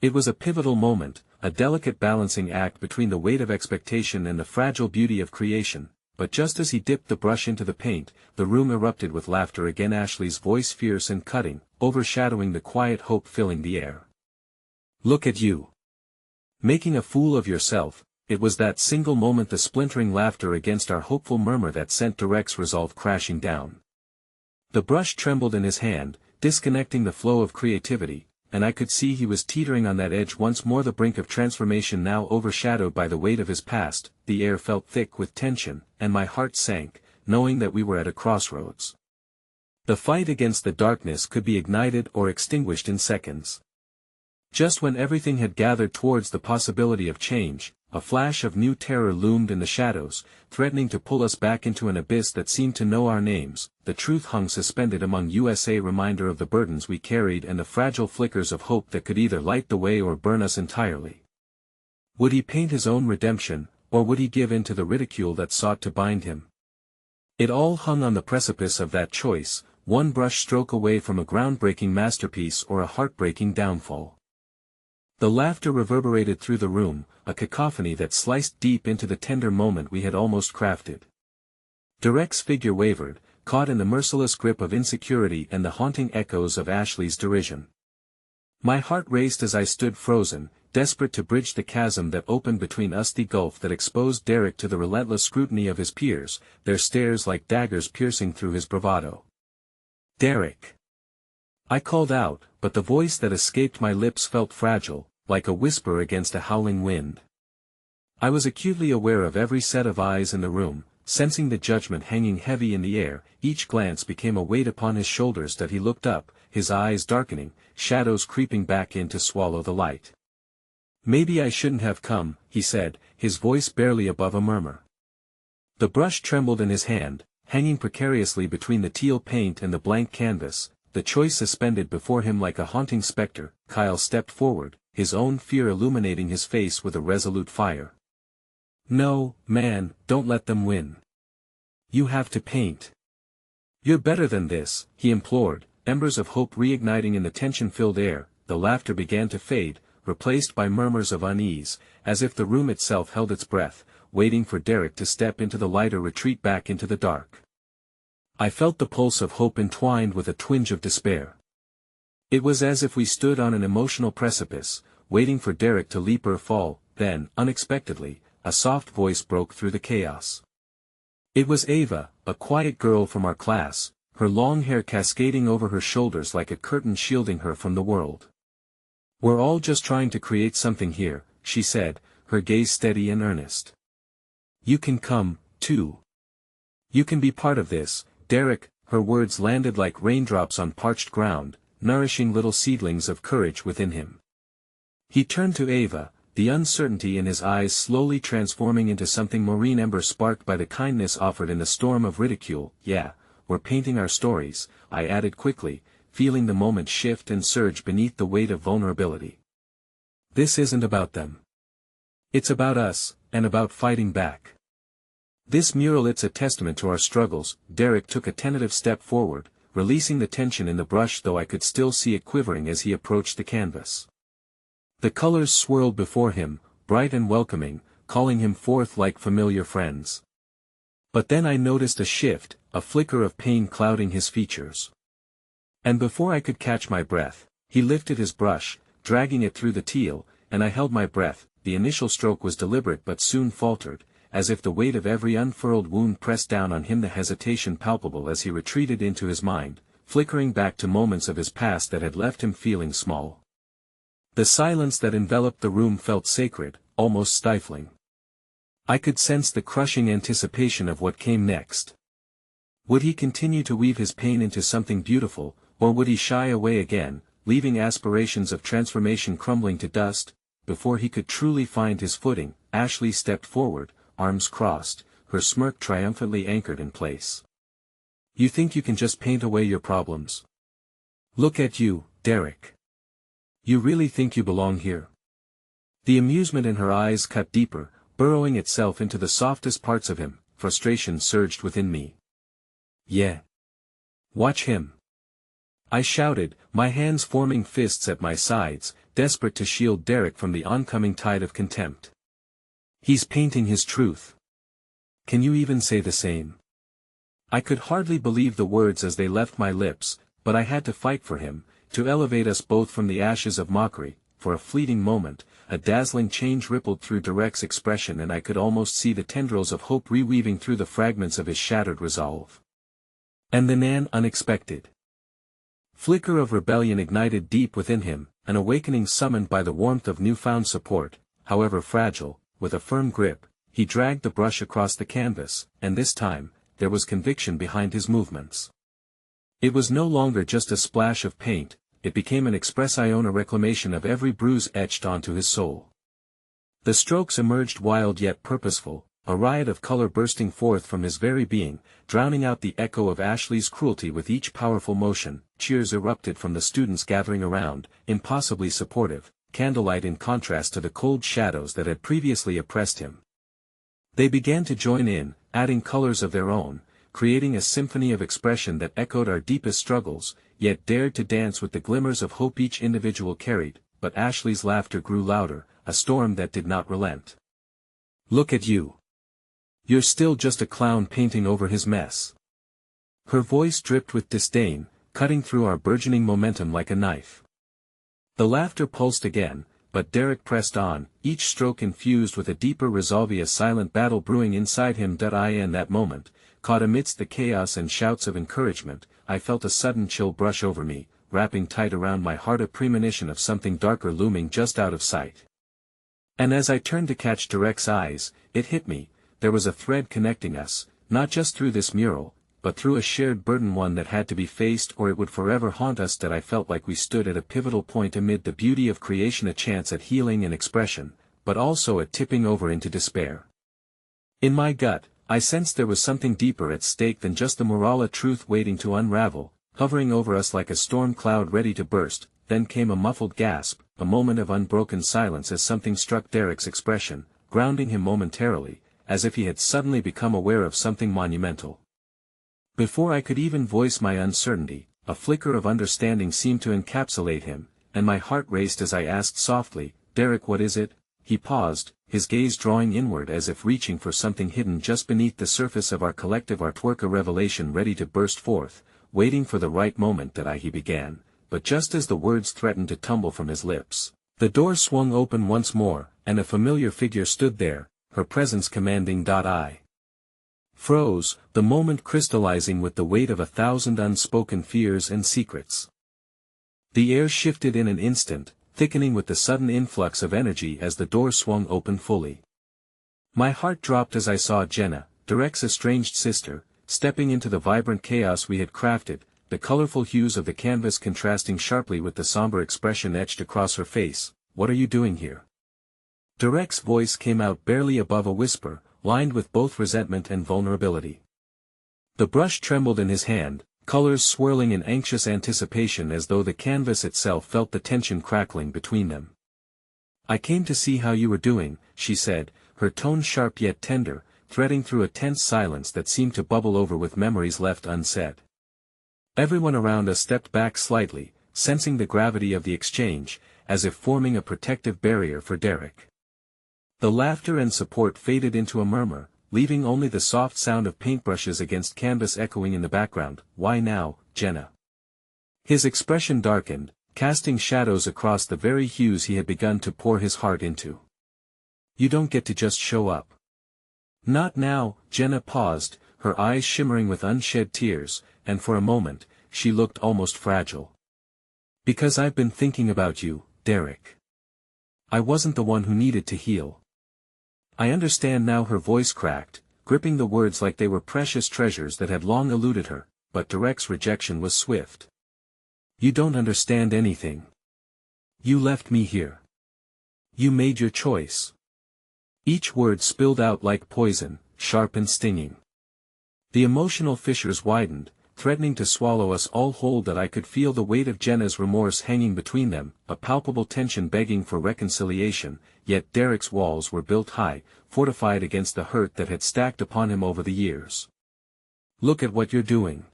It was a pivotal moment, a delicate balancing act between the weight of expectation and the fragile beauty of creation, but just as he dipped the brush into the paint, the room erupted with laughter again, Ashley's voice fierce and cutting, overshadowing the quiet hope filling the air. "Look at you. Making a fool of yourself." It was that single moment, the splintering laughter against our hopeful murmur, that sent Derek's resolve crashing down. The brush trembled in his hand, disconnecting the flow of creativity, and I could see he was teetering on that edge once more, the brink of transformation now overshadowed by the weight of his past. The air felt thick with tension, and my heart sank, knowing that we were at a crossroads. The fight against the darkness could be ignited or extinguished in seconds. Just when everything had gathered towards the possibility of change, a flash of new terror loomed in the shadows, threatening to pull us back into an abyss that seemed to know our names. The truth hung suspended among us, a reminder of the burdens we carried and the fragile flickers of hope that could either light the way or burn us entirely. Would he paint his own redemption, or would he give in to the ridicule that sought to bind him? It all hung on the precipice of that choice, one brush stroke away from a groundbreaking masterpiece or a heartbreaking downfall. The laughter reverberated through the room, a cacophony that sliced deep into the tender moment we had almost crafted. Derek's figure wavered, caught in the merciless grip of insecurity and the haunting echoes of Ashley's derision. My heart raced as I stood frozen, desperate to bridge the chasm that opened between us, the gulf that exposed Derek to the relentless scrutiny of his peers, their stares like daggers piercing through his bravado. "Derek!" I called out, but the voice that escaped my lips felt fragile, like a whisper against a howling wind. I was acutely aware of every set of eyes in the room, sensing the judgment hanging heavy in the air. Each glance became a weight upon his shoulders. That he looked up, his eyes darkening, shadows creeping back in to swallow the light. "Maybe I shouldn't have come," he said, his voice barely above a murmur. The brush trembled in his hand, hanging precariously between the teal paint and the blank canvas, the choice suspended before him like a haunting specter. Kyle stepped forward, his own fear illuminating his face with a resolute fire. "No, man, don't let them win. You have to paint. You're better than this," he implored, embers of hope reigniting in the tension-filled air. The laughter began to fade, replaced by murmurs of unease, as if the room itself held its breath, waiting for Derek to step into the light or retreat back into the dark. I felt the pulse of hope entwined with a twinge of despair. It was as if we stood on an emotional precipice, waiting for Derek to leap or fall. Then, unexpectedly, a soft voice broke through the chaos. It was Ava, a quiet girl from our class, her long hair cascading over her shoulders like a curtain shielding her from the world. "We're all just trying to create something here," she said, her gaze steady and earnest. "You can come, too. You can be part of this, Derek." Her words landed like raindrops on parched ground, nourishing little seedlings of courage within him. He turned to Ava, the uncertainty in his eyes slowly transforming into something Maureen ember sparked by the kindness offered in the storm of ridicule. "Yeah, we're painting our stories," I added quickly, feeling the moment shift and surge beneath the weight of vulnerability. "This isn't about them. It's about us, and about fighting back. This mural, it's a testament to our struggles." Derek took a tentative step forward, releasing the tension in the brush, though I could still see it quivering as he approached the canvas. The colors swirled before him, bright and welcoming, calling him forth like familiar friends. But then I noticed a shift, a flicker of pain clouding his features. And before I could catch my breath, he lifted his brush, dragging it through the teal, and I held my breath. The initial stroke was deliberate but soon faltered, as if the weight of every unfurled wound pressed down on him, the hesitation palpable as he retreated into his mind, flickering back to moments of his past that had left him feeling small. The silence that enveloped the room felt sacred, almost stifling. I could sense the crushing anticipation of what came next. Would he continue to weave his pain into something beautiful, or would he shy away again, leaving aspirations of transformation crumbling to dust? Before he could truly find his footing, Ashley stepped forward, arms crossed, her smirk triumphantly anchored in place. "You think you can just paint away your problems? Look at you, Derek. You really think you belong here?" The amusement in her eyes cut deeper, burrowing itself into the softest parts of him. Frustration surged within me. "Yeah. Watch him!" I shouted, my hands forming fists at my sides, desperate to shield Derek from the oncoming tide of contempt. "He's painting his truth. Can you even say the same?" I could hardly believe the words as they left my lips, but I had to fight for him, to elevate us both from the ashes of mockery. For a fleeting moment, a dazzling change rippled through Derek's expression, and I could almost see the tendrils of hope reweaving through the fragments of his shattered resolve. And then an unexpected flicker of rebellion ignited deep within him, an awakening summoned by the warmth of newfound support. However fragile, with a firm grip, he dragged the brush across the canvas, and this time, there was conviction behind his movements. It was no longer just a splash of paint, it became an expressione, a reclamation of every bruise etched onto his soul. The strokes emerged wild yet purposeful, a riot of color bursting forth from his very being, drowning out the echo of Ashley's cruelty with each powerful motion. Cheers erupted from the students gathering around, impossibly supportive, candlelight in contrast to the cold shadows that had previously oppressed him. They began to join in, adding colors of their own, creating a symphony of expression that echoed our deepest struggles, yet dared to dance with the glimmers of hope each individual carried. But Ashley's laughter grew louder, a storm that did not relent. "Look at you. You're still just a clown painting over his mess." Her voice dripped with disdain, cutting through our burgeoning momentum like a knife. The laughter pulsed again, but Derek pressed on, each stroke infused with a deeper resolve, a silent battle brewing inside him. In that moment, caught amidst the chaos and shouts of encouragement, I felt a sudden chill brush over me, wrapping tight around my heart, a premonition of something darker looming just out of sight. And as I turned to catch Derek's eyes, it hit me, there was a thread connecting us, not just through this mural, but through a shared burden, one that had to be faced or it would forever haunt us. That I felt like we stood at a pivotal point amid the beauty of creation, a chance at healing and expression, but also at tipping over into despair. In my gut, I sensed there was something deeper at stake than just the moral, a truth waiting to unravel, hovering over us like a storm cloud ready to burst. Then came a muffled gasp, a moment of unbroken silence as something struck Derek's expression, grounding him momentarily, as if he had suddenly become aware of something monumental. Before I could even voice my uncertainty, a flicker of understanding seemed to encapsulate him, and my heart raced as I asked softly, "Derek, what is it?" He paused, his gaze drawing inward as if reaching for something hidden just beneath the surface of our collective artwork, a revelation ready to burst forth, waiting for the right moment. He began, but just as the words threatened to tumble from his lips, the door swung open once more, and a familiar figure stood there, her presence commanding. I froze, the moment crystallizing with the weight of 1,000 unspoken fears and secrets. The air shifted in an instant, thickening with the sudden influx of energy as the door swung open fully. My heart dropped as I saw Jenna, Derek's estranged sister, stepping into the vibrant chaos we had crafted, the colorful hues of the canvas contrasting sharply with the somber expression etched across her face. "What are you doing here?" Derek's voice came out barely above a whisper, lined with both resentment and vulnerability. The brush trembled in his hand, colors swirling in anxious anticipation as though the canvas itself felt the tension crackling between them. "I came to see how you were doing," she said, her tone sharp yet tender, threading through a tense silence that seemed to bubble over with memories left unsaid. Everyone around us stepped back slightly, sensing the gravity of the exchange, as if forming a protective barrier for Derek. The laughter and support faded into a murmur, leaving only the soft sound of paintbrushes against canvas echoing in the background. "Why now, Jenna?" His expression darkened, casting shadows across the very hues he had begun to pour his heart into. "You don't get to just show up." "Not now." Jenna paused, her eyes shimmering with unshed tears, and for a moment, she looked almost fragile. "Because I've been thinking about you, Derek. I wasn't the one who needed to heal." "I understand now." Her voice cracked, gripping the words like they were precious treasures that had long eluded her, but Derek's rejection was swift. "You don't understand anything. You left me here. You made your choice." Each word spilled out like poison, sharp and stinging. The emotional fissures widened, threatening to swallow us all whole. That I could feel the weight of Jenna's remorse hanging between them, a palpable tension begging for reconciliation, yet Derek's walls were built high, fortified against the hurt that had stacked upon him over the years. "Look at what you're doing,"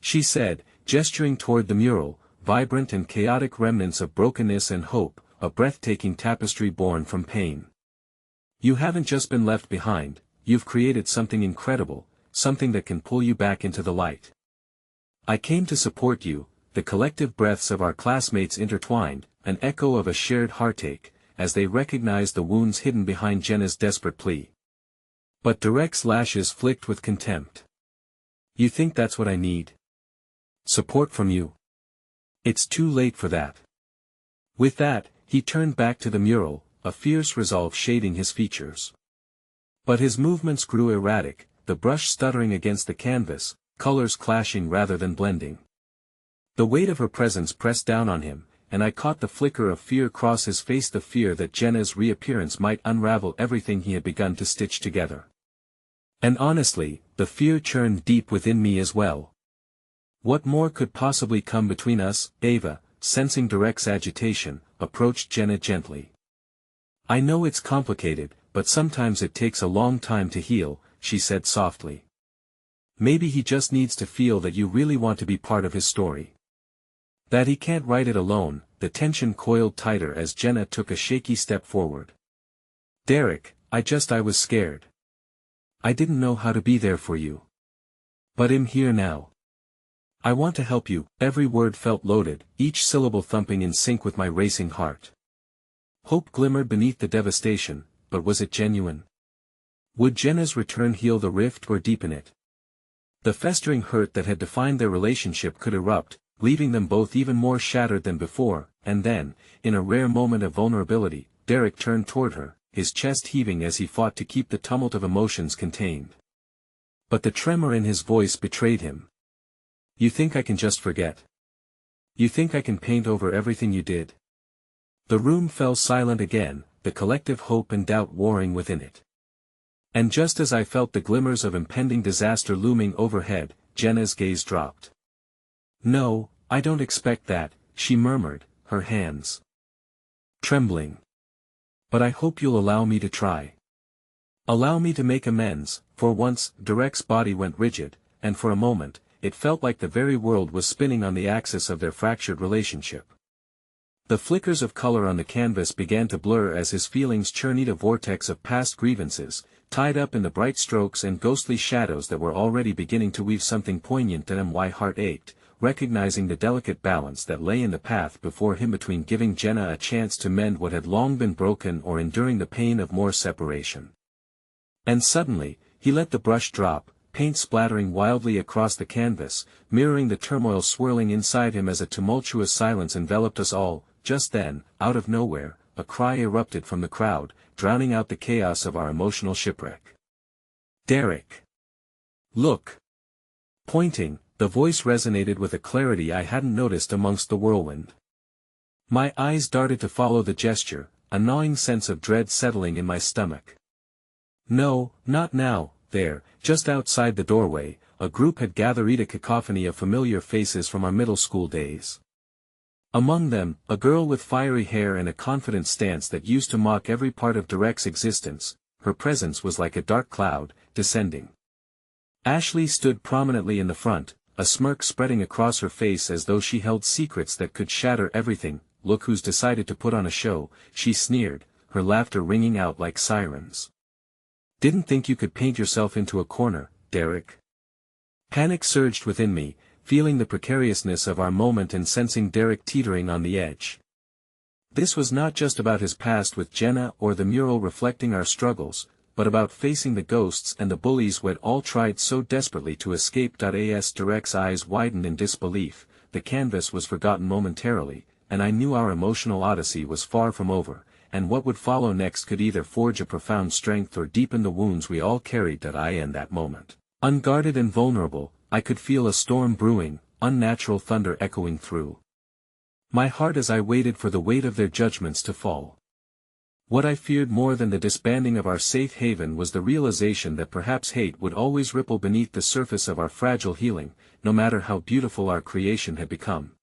she said, gesturing toward the mural, vibrant and chaotic remnants of brokenness and hope, a breathtaking tapestry born from pain. "You haven't just been left behind, you've created something incredible, something that can pull you back into the light. I came to support you." The collective breaths of our classmates intertwined, an echo of a shared heartache, as they recognized the wounds hidden behind Jenna's desperate plea. But Derek's lashes flicked with contempt. "You think that's what I need? Support from you? It's too late for that." With that, he turned back to the mural, a fierce resolve shading his features. But his movements grew erratic, the brush stuttering against the canvas, colors clashing rather than blending. The weight of her presence pressed down on him, and I caught the flicker of fear cross his face, the fear that Jenna's reappearance might unravel everything he had begun to stitch together. And honestly, the fear churned deep within me as well. What more could possibly come between us? Ava, sensing Derek's agitation, approached Jenna gently. "I know it's complicated, but sometimes it takes a long time to heal," she said softly. "Maybe he just needs to feel that you really want to be part of his story. That he can't write it alone." The tension coiled tighter as Jenna took a shaky step forward. "Derek, I was scared. I didn't know how to be there for you. But I'm here now. I want to help you." Every word felt loaded, each syllable thumping in sync with my racing heart. Hope glimmered beneath the devastation, but was it genuine? Would Jenna's return heal the rift or deepen it? The festering hurt that had defined their relationship could erupt, leaving them both even more shattered than before, and then, in a rare moment of vulnerability, Derek turned toward her, his chest heaving as he fought to keep the tumult of emotions contained. But the tremor in his voice betrayed him. "You think I can just forget? You think I can paint over everything you did?" The room fell silent again, the collective hope and doubt warring within it. And just as I felt the glimmers of impending disaster looming overhead, Jenna's gaze dropped. "No, I don't expect that," she murmured, her hands trembling. "But I hope you'll allow me to try. Allow me to make amends." For once, Derek's body went rigid, and for a moment, it felt like the very world was spinning on the axis of their fractured relationship. The flickers of color on the canvas began to blur as his feelings churned a vortex of past grievances, tied up in the bright strokes and ghostly shadows that were already beginning to weave something poignant in him. My heart ached, recognizing the delicate balance that lay in the path before him between giving Jenna a chance to mend what had long been broken or enduring the pain of more separation. And suddenly, he let the brush drop, paint splattering wildly across the canvas, mirroring the turmoil swirling inside him as a tumultuous silence enveloped us all. Just then, out of nowhere, a cry erupted from the crowd, drowning out the chaos of our emotional shipwreck. Derek. Look. Pointing, the voice resonated with a clarity I hadn't noticed amongst the whirlwind. My eyes darted to follow the gesture, a gnawing sense of dread settling in my stomach. No, not now. There, just outside the doorway, a group had gathered, a cacophony of familiar faces from our middle school days. Among them, a girl with fiery hair and a confident stance that used to mock every part of Derek's existence. Her presence was like a dark cloud, descending. Ashley stood prominently in the front, a smirk spreading across her face as though she held secrets that could shatter everything. Look who's decided to put on a show, she sneered, her laughter ringing out like sirens. Didn't think you could paint yourself into a corner, Derek. Panic surged within me, feeling the precariousness of our moment and sensing Derek teetering on the edge. This was not just about his past with Jenna or the mural reflecting our struggles, but about facing the ghosts and the bullies we'd all tried so desperately to escape. As Derek's eyes widened in disbelief, the canvas was forgotten momentarily, and I knew our emotional odyssey was far from over, and what would follow next could either forge a profound strength or deepen the wounds we all carried. In that moment, unguarded and vulnerable, I could feel a storm brewing, unnatural thunder echoing through my heart as I waited for the weight of their judgments to fall. What I feared more than the disbanding of our safe haven was the realization that perhaps hate would always ripple beneath the surface of our fragile healing, no matter how beautiful our creation had become.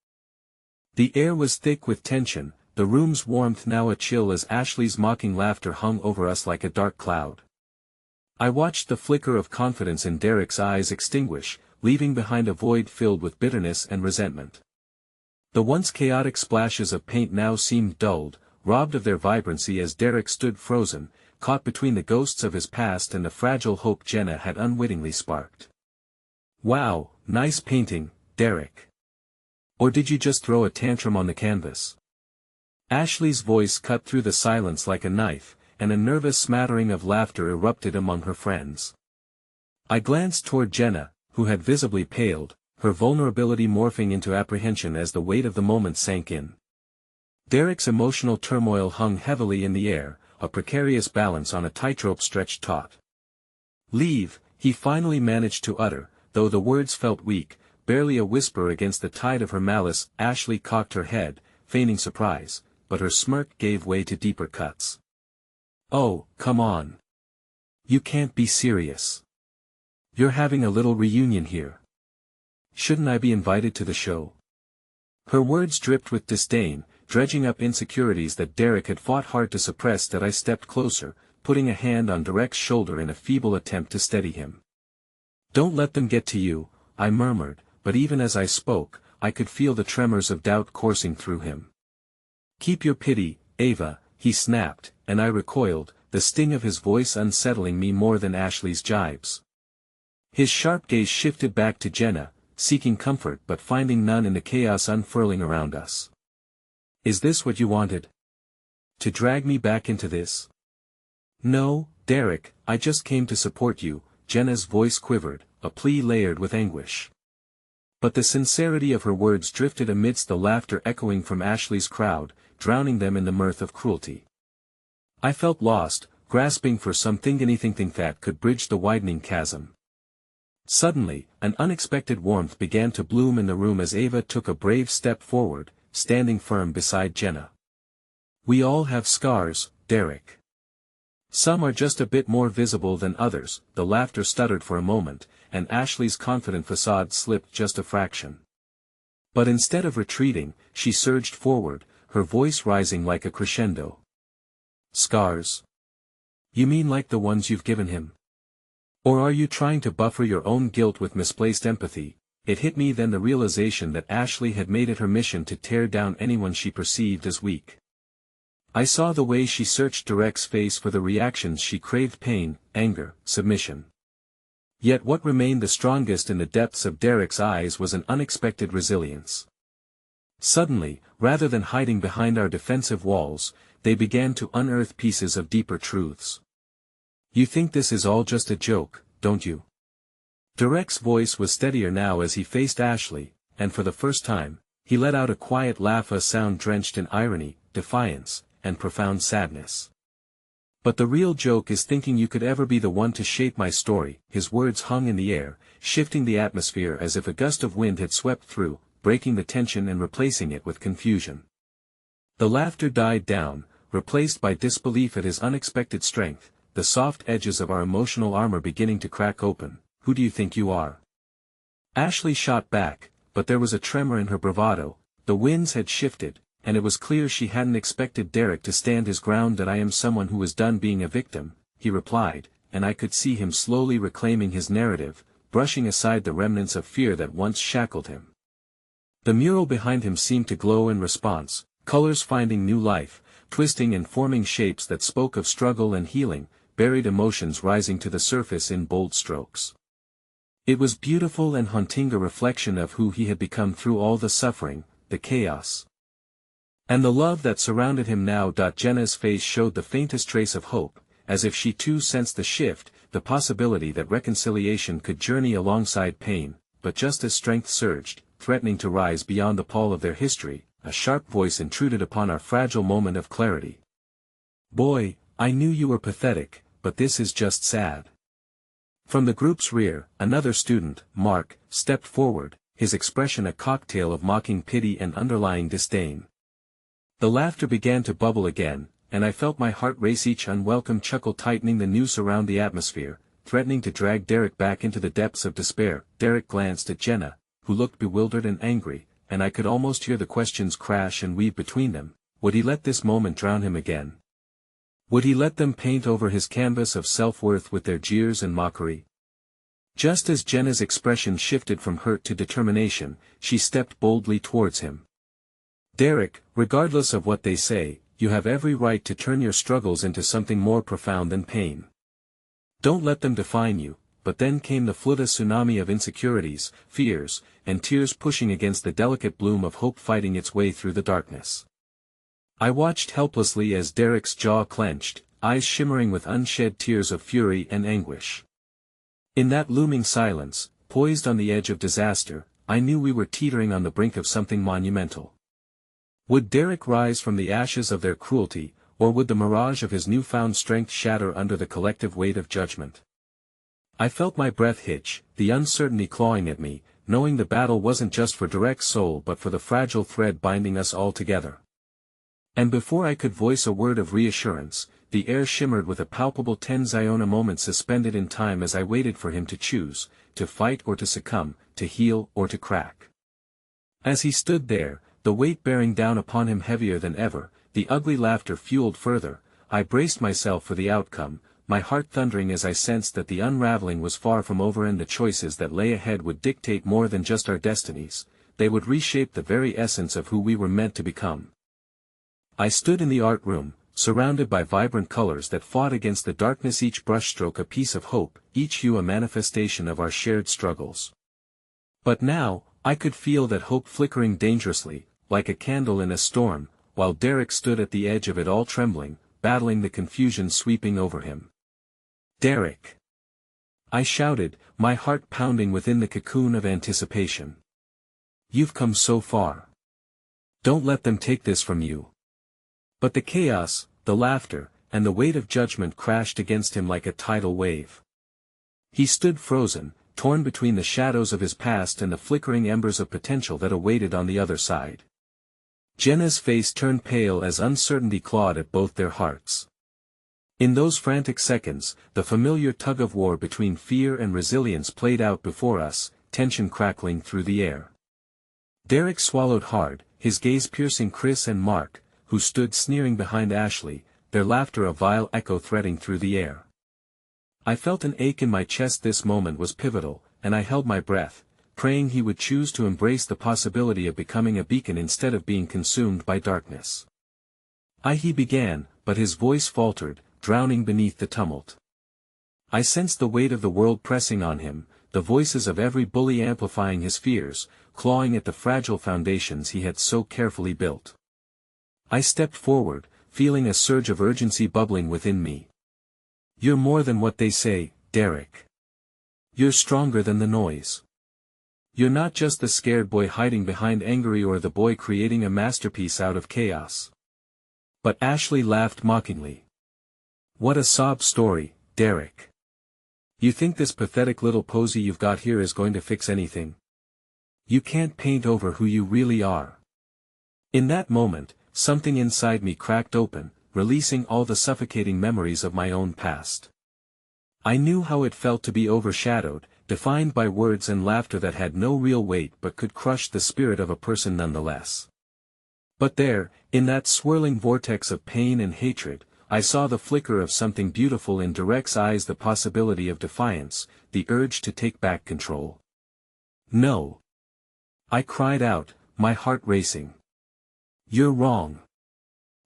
The air was thick with tension, the room's warmth now a chill as Ashley's mocking laughter hung over us like a dark cloud. I watched the flicker of confidence in Derek's eyes extinguish, leaving behind a void filled with bitterness and resentment. The once chaotic splashes of paint now seemed dulled, robbed of their vibrancy as Derek stood frozen, caught between the ghosts of his past and the fragile hope Jenna had unwittingly sparked. Wow, nice painting, Derek. Or did you just throw a tantrum on the canvas? Ashley's voice cut through the silence like a knife, and a nervous smattering of laughter erupted among her friends. I glanced toward Jenna, who had visibly paled, her vulnerability morphing into apprehension as the weight of the moment sank in. Derek's emotional turmoil hung heavily in the air, a precarious balance on a tightrope stretched taut. Leave, he finally managed to utter, though the words felt weak, barely a whisper against the tide of her malice. Ashley cocked her head, feigning surprise, but her smirk gave way to deeper cuts. Oh, come on. You can't be serious. You're having a little reunion here. Shouldn't I be invited to the show? Her words dripped with disdain, dredging up insecurities that Derek had fought hard to suppress. I stepped closer, putting a hand on Derek's shoulder in a feeble attempt to steady him. Don't let them get to you, I murmured, but even as I spoke, I could feel the tremors of doubt coursing through him. Keep your pity, Ava, he snapped, and I recoiled, the sting of his voice unsettling me more than Ashley's jibes. His sharp gaze shifted back to Jenna, seeking comfort but finding none in the chaos unfurling around us. Is this what you wanted? To drag me back into this? No, Derek, I just came to support you. Jenna's voice quivered, a plea layered with anguish. But the sincerity of her words drifted amidst the laughter echoing from Ashley's crowd, drowning them in the mirth of cruelty. I felt lost, grasping for anything that could bridge the widening chasm. Suddenly, an unexpected warmth began to bloom in the room as Ava took a brave step forward, standing firm beside Jenna. We all have scars, Derek. Some are just a bit more visible than others. The laughter stuttered for a moment, and Ashley's confident facade slipped just a fraction. But instead of retreating, she surged forward, her voice rising like a crescendo. Scars? You mean like the ones you've given him? Or are you trying to buffer your own guilt with misplaced empathy? It hit me then, the realization that Ashley had made it her mission to tear down anyone she perceived as weak. I saw the way she searched Derek's face for the reactions she craved: pain, anger, submission. Yet what remained the strongest in the depths of Derek's eyes was an unexpected resilience. Suddenly, rather than hiding behind our defensive walls, they began to unearth pieces of deeper truths. You think this is all just a joke, don't you? Derek's voice was steadier now as he faced Ashley, and for the first time, he let out a quiet laugh, a sound drenched in irony, defiance, and profound sadness. But the real joke is thinking you could ever be the one to shape my story." His words hung in the air, shifting the atmosphere as if a gust of wind had swept through, breaking the tension and replacing it with confusion. The laughter died down, replaced by disbelief at his unexpected strength, the soft edges of our emotional armor beginning to crack open. "Who do you think you are?" Ashley shot back, but there was a tremor in her bravado. The winds had shifted, and it was clear she hadn't expected Derek to stand his ground. "That I am someone who is done being a victim," he replied, and I could see him slowly reclaiming his narrative, brushing aside the remnants of fear that once shackled him. The mural behind him seemed to glow in response, colors finding new life, twisting and forming shapes that spoke of struggle and healing, buried emotions rising to the surface in bold strokes. It was beautiful and haunting, a reflection of who he had become through all the suffering, the chaos, and the love that surrounded him now. Jenna's face showed the faintest trace of hope, as if she too sensed the shift, the possibility that reconciliation could journey alongside pain. But just as strength surged, threatening to rise beyond the pall of their history, a sharp voice intruded upon our fragile moment of clarity. "Boy, I knew you were pathetic, but this is just sad." From the group's rear, another student, Mark, stepped forward, his expression a cocktail of mocking pity and underlying disdain. The laughter began to bubble again, and I felt my heart race, each unwelcome chuckle tightening the noose around the atmosphere, threatening to drag Derek back into the depths of despair. Derek glanced at Jenna, who looked bewildered and angry, and I could almost hear the questions crash and weave between them. Would he let this moment drown him again? Would he let them paint over his canvas of self-worth with their jeers and mockery? Just as Jenna's expression shifted from hurt to determination, she stepped boldly towards him. "Derek, regardless of what they say, you have every right to turn your struggles into something more profound than pain. Don't let them define you." But then came the flood, a tsunami of insecurities, fears, and tears pushing against the delicate bloom of hope fighting its way through the darkness. I watched helplessly as Derek's jaw clenched, eyes shimmering with unshed tears of fury and anguish. In that looming silence, poised on the edge of disaster, I knew we were teetering on the brink of something monumental. Would Derek rise from the ashes of their cruelty, or would the mirage of his newfound strength shatter under the collective weight of judgment? I felt my breath hitch, the uncertainty clawing at me, knowing the battle wasn't just for Derek's soul but for the fragile thread binding us all together. And before I could voice a word of reassurance, the air shimmered with a palpable tense, a moment suspended in time as I waited for him to choose, to fight or to succumb, to heal or to crack. As he stood there, the weight bearing down upon him heavier than ever, the ugly laughter fueled further, I braced myself for the outcome, my heart thundering as I sensed that the unraveling was far from over and the choices that lay ahead would dictate more than just our destinies, they would reshape the very essence of who we were meant to become. I stood in the art room, surrounded by vibrant colors that fought against the darkness, each brushstroke a piece of hope, each hue a manifestation of our shared struggles. But now, I could feel that hope flickering dangerously, like a candle in a storm, while Derek stood at the edge of it all, trembling, battling the confusion sweeping over him. "Derek!" I shouted, my heart pounding within the cocoon of anticipation. "You've come so far. Don't let them take this from you." But the chaos, the laughter, and the weight of judgment crashed against him like a tidal wave. He stood frozen, torn between the shadows of his past and the flickering embers of potential that awaited on the other side. Jenna's face turned pale as uncertainty clawed at both their hearts. In those frantic seconds, the familiar tug-of-war between fear and resilience played out before us, tension crackling through the air. Derek swallowed hard, his gaze piercing Chris and Mark, who stood sneering behind Ashley, their laughter a vile echo threading through the air. I felt an ache in my chest. This moment was pivotal, and I held my breath, praying he would choose to embrace the possibility of becoming a beacon instead of being consumed by darkness. He began, but his voice faltered, drowning beneath the tumult. I sensed the weight of the world pressing on him, the voices of every bully amplifying his fears, clawing at the fragile foundations he had so carefully built. I stepped forward, feeling a surge of urgency bubbling within me. "You're more than what they say, Derek. You're stronger than the noise. You're not just the scared boy hiding behind anger or the boy creating a masterpiece out of chaos." But Ashley laughed mockingly. What a sob story, Derek. You think this pathetic little posy you've got here is going to fix anything? You can't paint over who you really are. In that moment, something inside me cracked open, releasing all the suffocating memories of my own past. I knew how it felt to be overshadowed, defined by words and laughter that had no real weight but could crush the spirit of a person nonetheless. But there, in that swirling vortex of pain and hatred, I saw the flicker of something beautiful in Derek's eyes, the possibility of defiance, the urge to take back control. No. I cried out, my heart racing. You're wrong.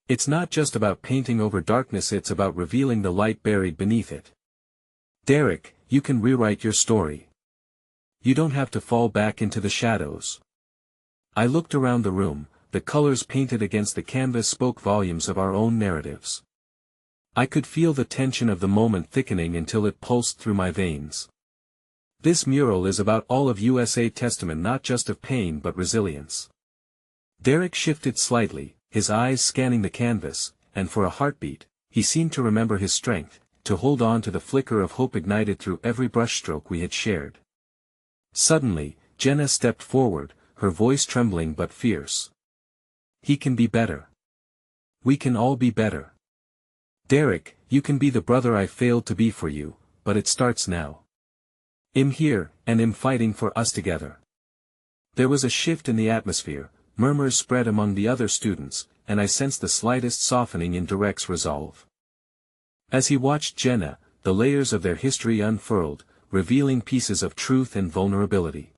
It's not just about painting over darkness, it's about revealing the light buried beneath it. Derek, you can rewrite your story. You don't have to fall back into the shadows. I looked around the room, the colors painted against the canvas spoke volumes of our own narratives. I could feel the tension of the moment thickening until it pulsed through my veins. This mural is about all of USA Testament, not just of pain but resilience. Derek shifted slightly, his eyes scanning the canvas, and for a heartbeat, he seemed to remember his strength, to hold on to the flicker of hope ignited through every brushstroke we had shared. Suddenly, Jenna stepped forward, her voice trembling but fierce. He can be better. We can all be better. Derek, you can be the brother I failed to be for you, but it starts now. I'm here, and I'm fighting for us together. There was a shift in the atmosphere, murmurs spread among the other students, and I sensed the slightest softening in Derek's resolve. As he watched Jenna, the layers of their history unfurled, revealing pieces of truth and vulnerability.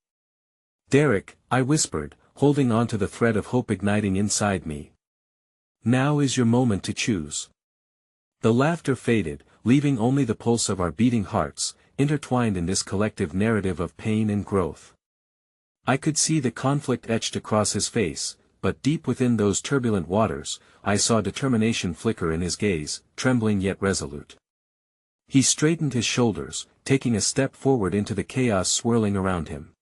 Derek, I whispered, holding on to the thread of hope igniting inside me. Now is your moment to choose. The laughter faded, leaving only the pulse of our beating hearts, intertwined in this collective narrative of pain and growth. I could see the conflict etched across his face, but deep within those turbulent waters, I saw determination flicker in his gaze, trembling yet resolute. He straightened his shoulders, taking a step forward into the chaos swirling around him.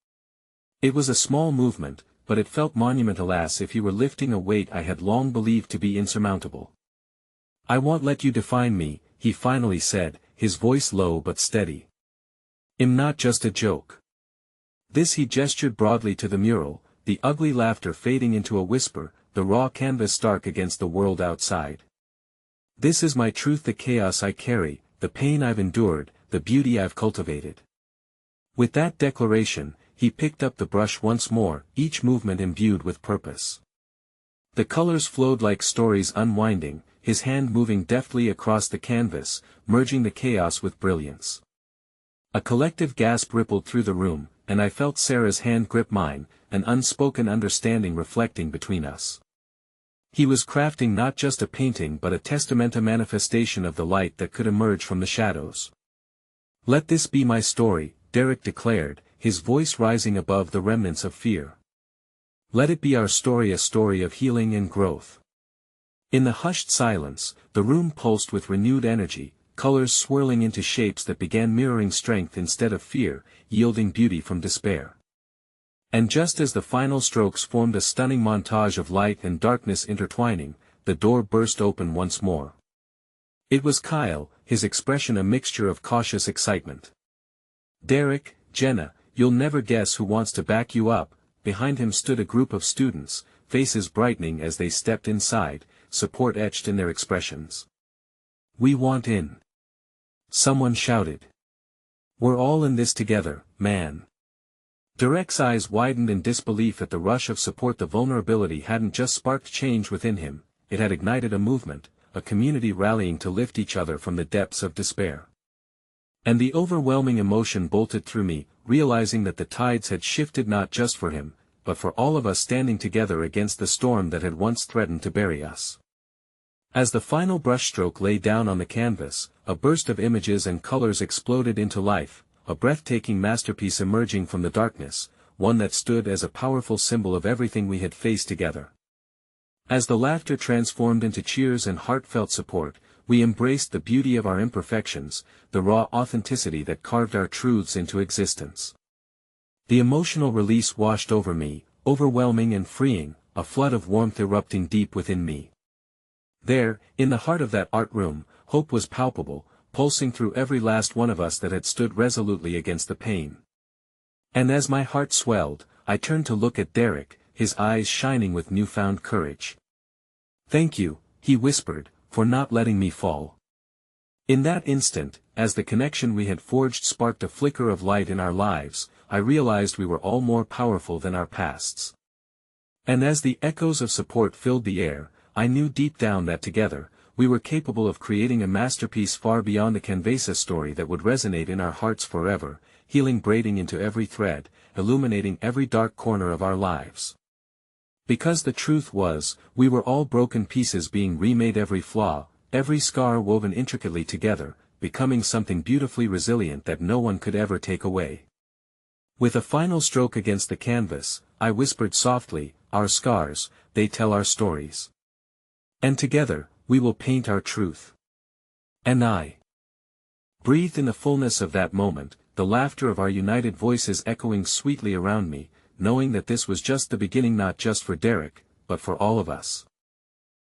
It was a small movement, but it felt monumental, as if he were lifting a weight I had long believed to be insurmountable. I won't let you define me, he finally said, his voice low but steady. I'm not just a joke. This he gestured broadly to the mural, the ugly laughter fading into a whisper, the raw canvas stark against the world outside. This is my truth, the chaos I carry, the pain I've endured, the beauty I've cultivated. With that declaration, he picked up the brush once more, each movement imbued with purpose. The colors flowed like stories unwinding, his hand moving deftly across the canvas, merging the chaos with brilliance. A collective gasp rippled through the room, and I felt Sarah's hand grip mine, an unspoken understanding reflecting between us. He was crafting not just a painting but a testament, a manifestation of the light that could emerge from the shadows. Let this be my story, Derek declared, his voice rising above the remnants of fear. Let it be our story, a story of healing and growth. In the hushed silence, the room pulsed with renewed energy, colors swirling into shapes that began mirroring strength instead of fear, yielding beauty from despair. And just as the final strokes formed a stunning montage of light and darkness intertwining, the door burst open once more. It was Kyle, his expression a mixture of cautious excitement. Derek, Jenna, you'll never guess who wants to back you up. Behind him stood a group of students, faces brightening as they stepped inside, support etched in their expressions. We want in. Someone shouted. We're all in this together, man. Derek's eyes widened in disbelief at the rush of support. The vulnerability hadn't just sparked change within him, it had ignited a movement, a community rallying to lift each other from the depths of despair. And the overwhelming emotion bolted through me, realizing that the tides had shifted not just for him, but for all of us standing together against the storm that had once threatened to bury us. As the final brushstroke lay down on the canvas, a burst of images and colors exploded into life, a breathtaking masterpiece emerging from the darkness, one that stood as a powerful symbol of everything we had faced together. As the laughter transformed into cheers and heartfelt support, we embraced the beauty of our imperfections, the raw authenticity that carved our truths into existence. The emotional release washed over me, overwhelming and freeing, a flood of warmth erupting deep within me. There, in the heart of that art room, hope was palpable, pulsing through every last one of us that had stood resolutely against the pain. And as my heart swelled, I turned to look at Derek, his eyes shining with newfound courage. "Thank you," he whispered, "for not letting me fall." In that instant, as the connection we had forged sparked a flicker of light in our lives, I realized we were all more powerful than our pasts. And as the echoes of support filled the air, I knew deep down that together, we were capable of creating a masterpiece far beyond the canvas story that would resonate in our hearts forever, healing braiding into every thread, illuminating every dark corner of our lives. Because the truth was, we were all broken pieces being remade, every flaw, every scar woven intricately together, becoming something beautifully resilient that no one could ever take away. With a final stroke against the canvas, I whispered softly, "Our scars, they tell our stories. And together, we will paint our truth." And I breathed in the fullness of that moment, the laughter of our united voices echoing sweetly around me, knowing that this was just the beginning, not just for Derek, but for all of us.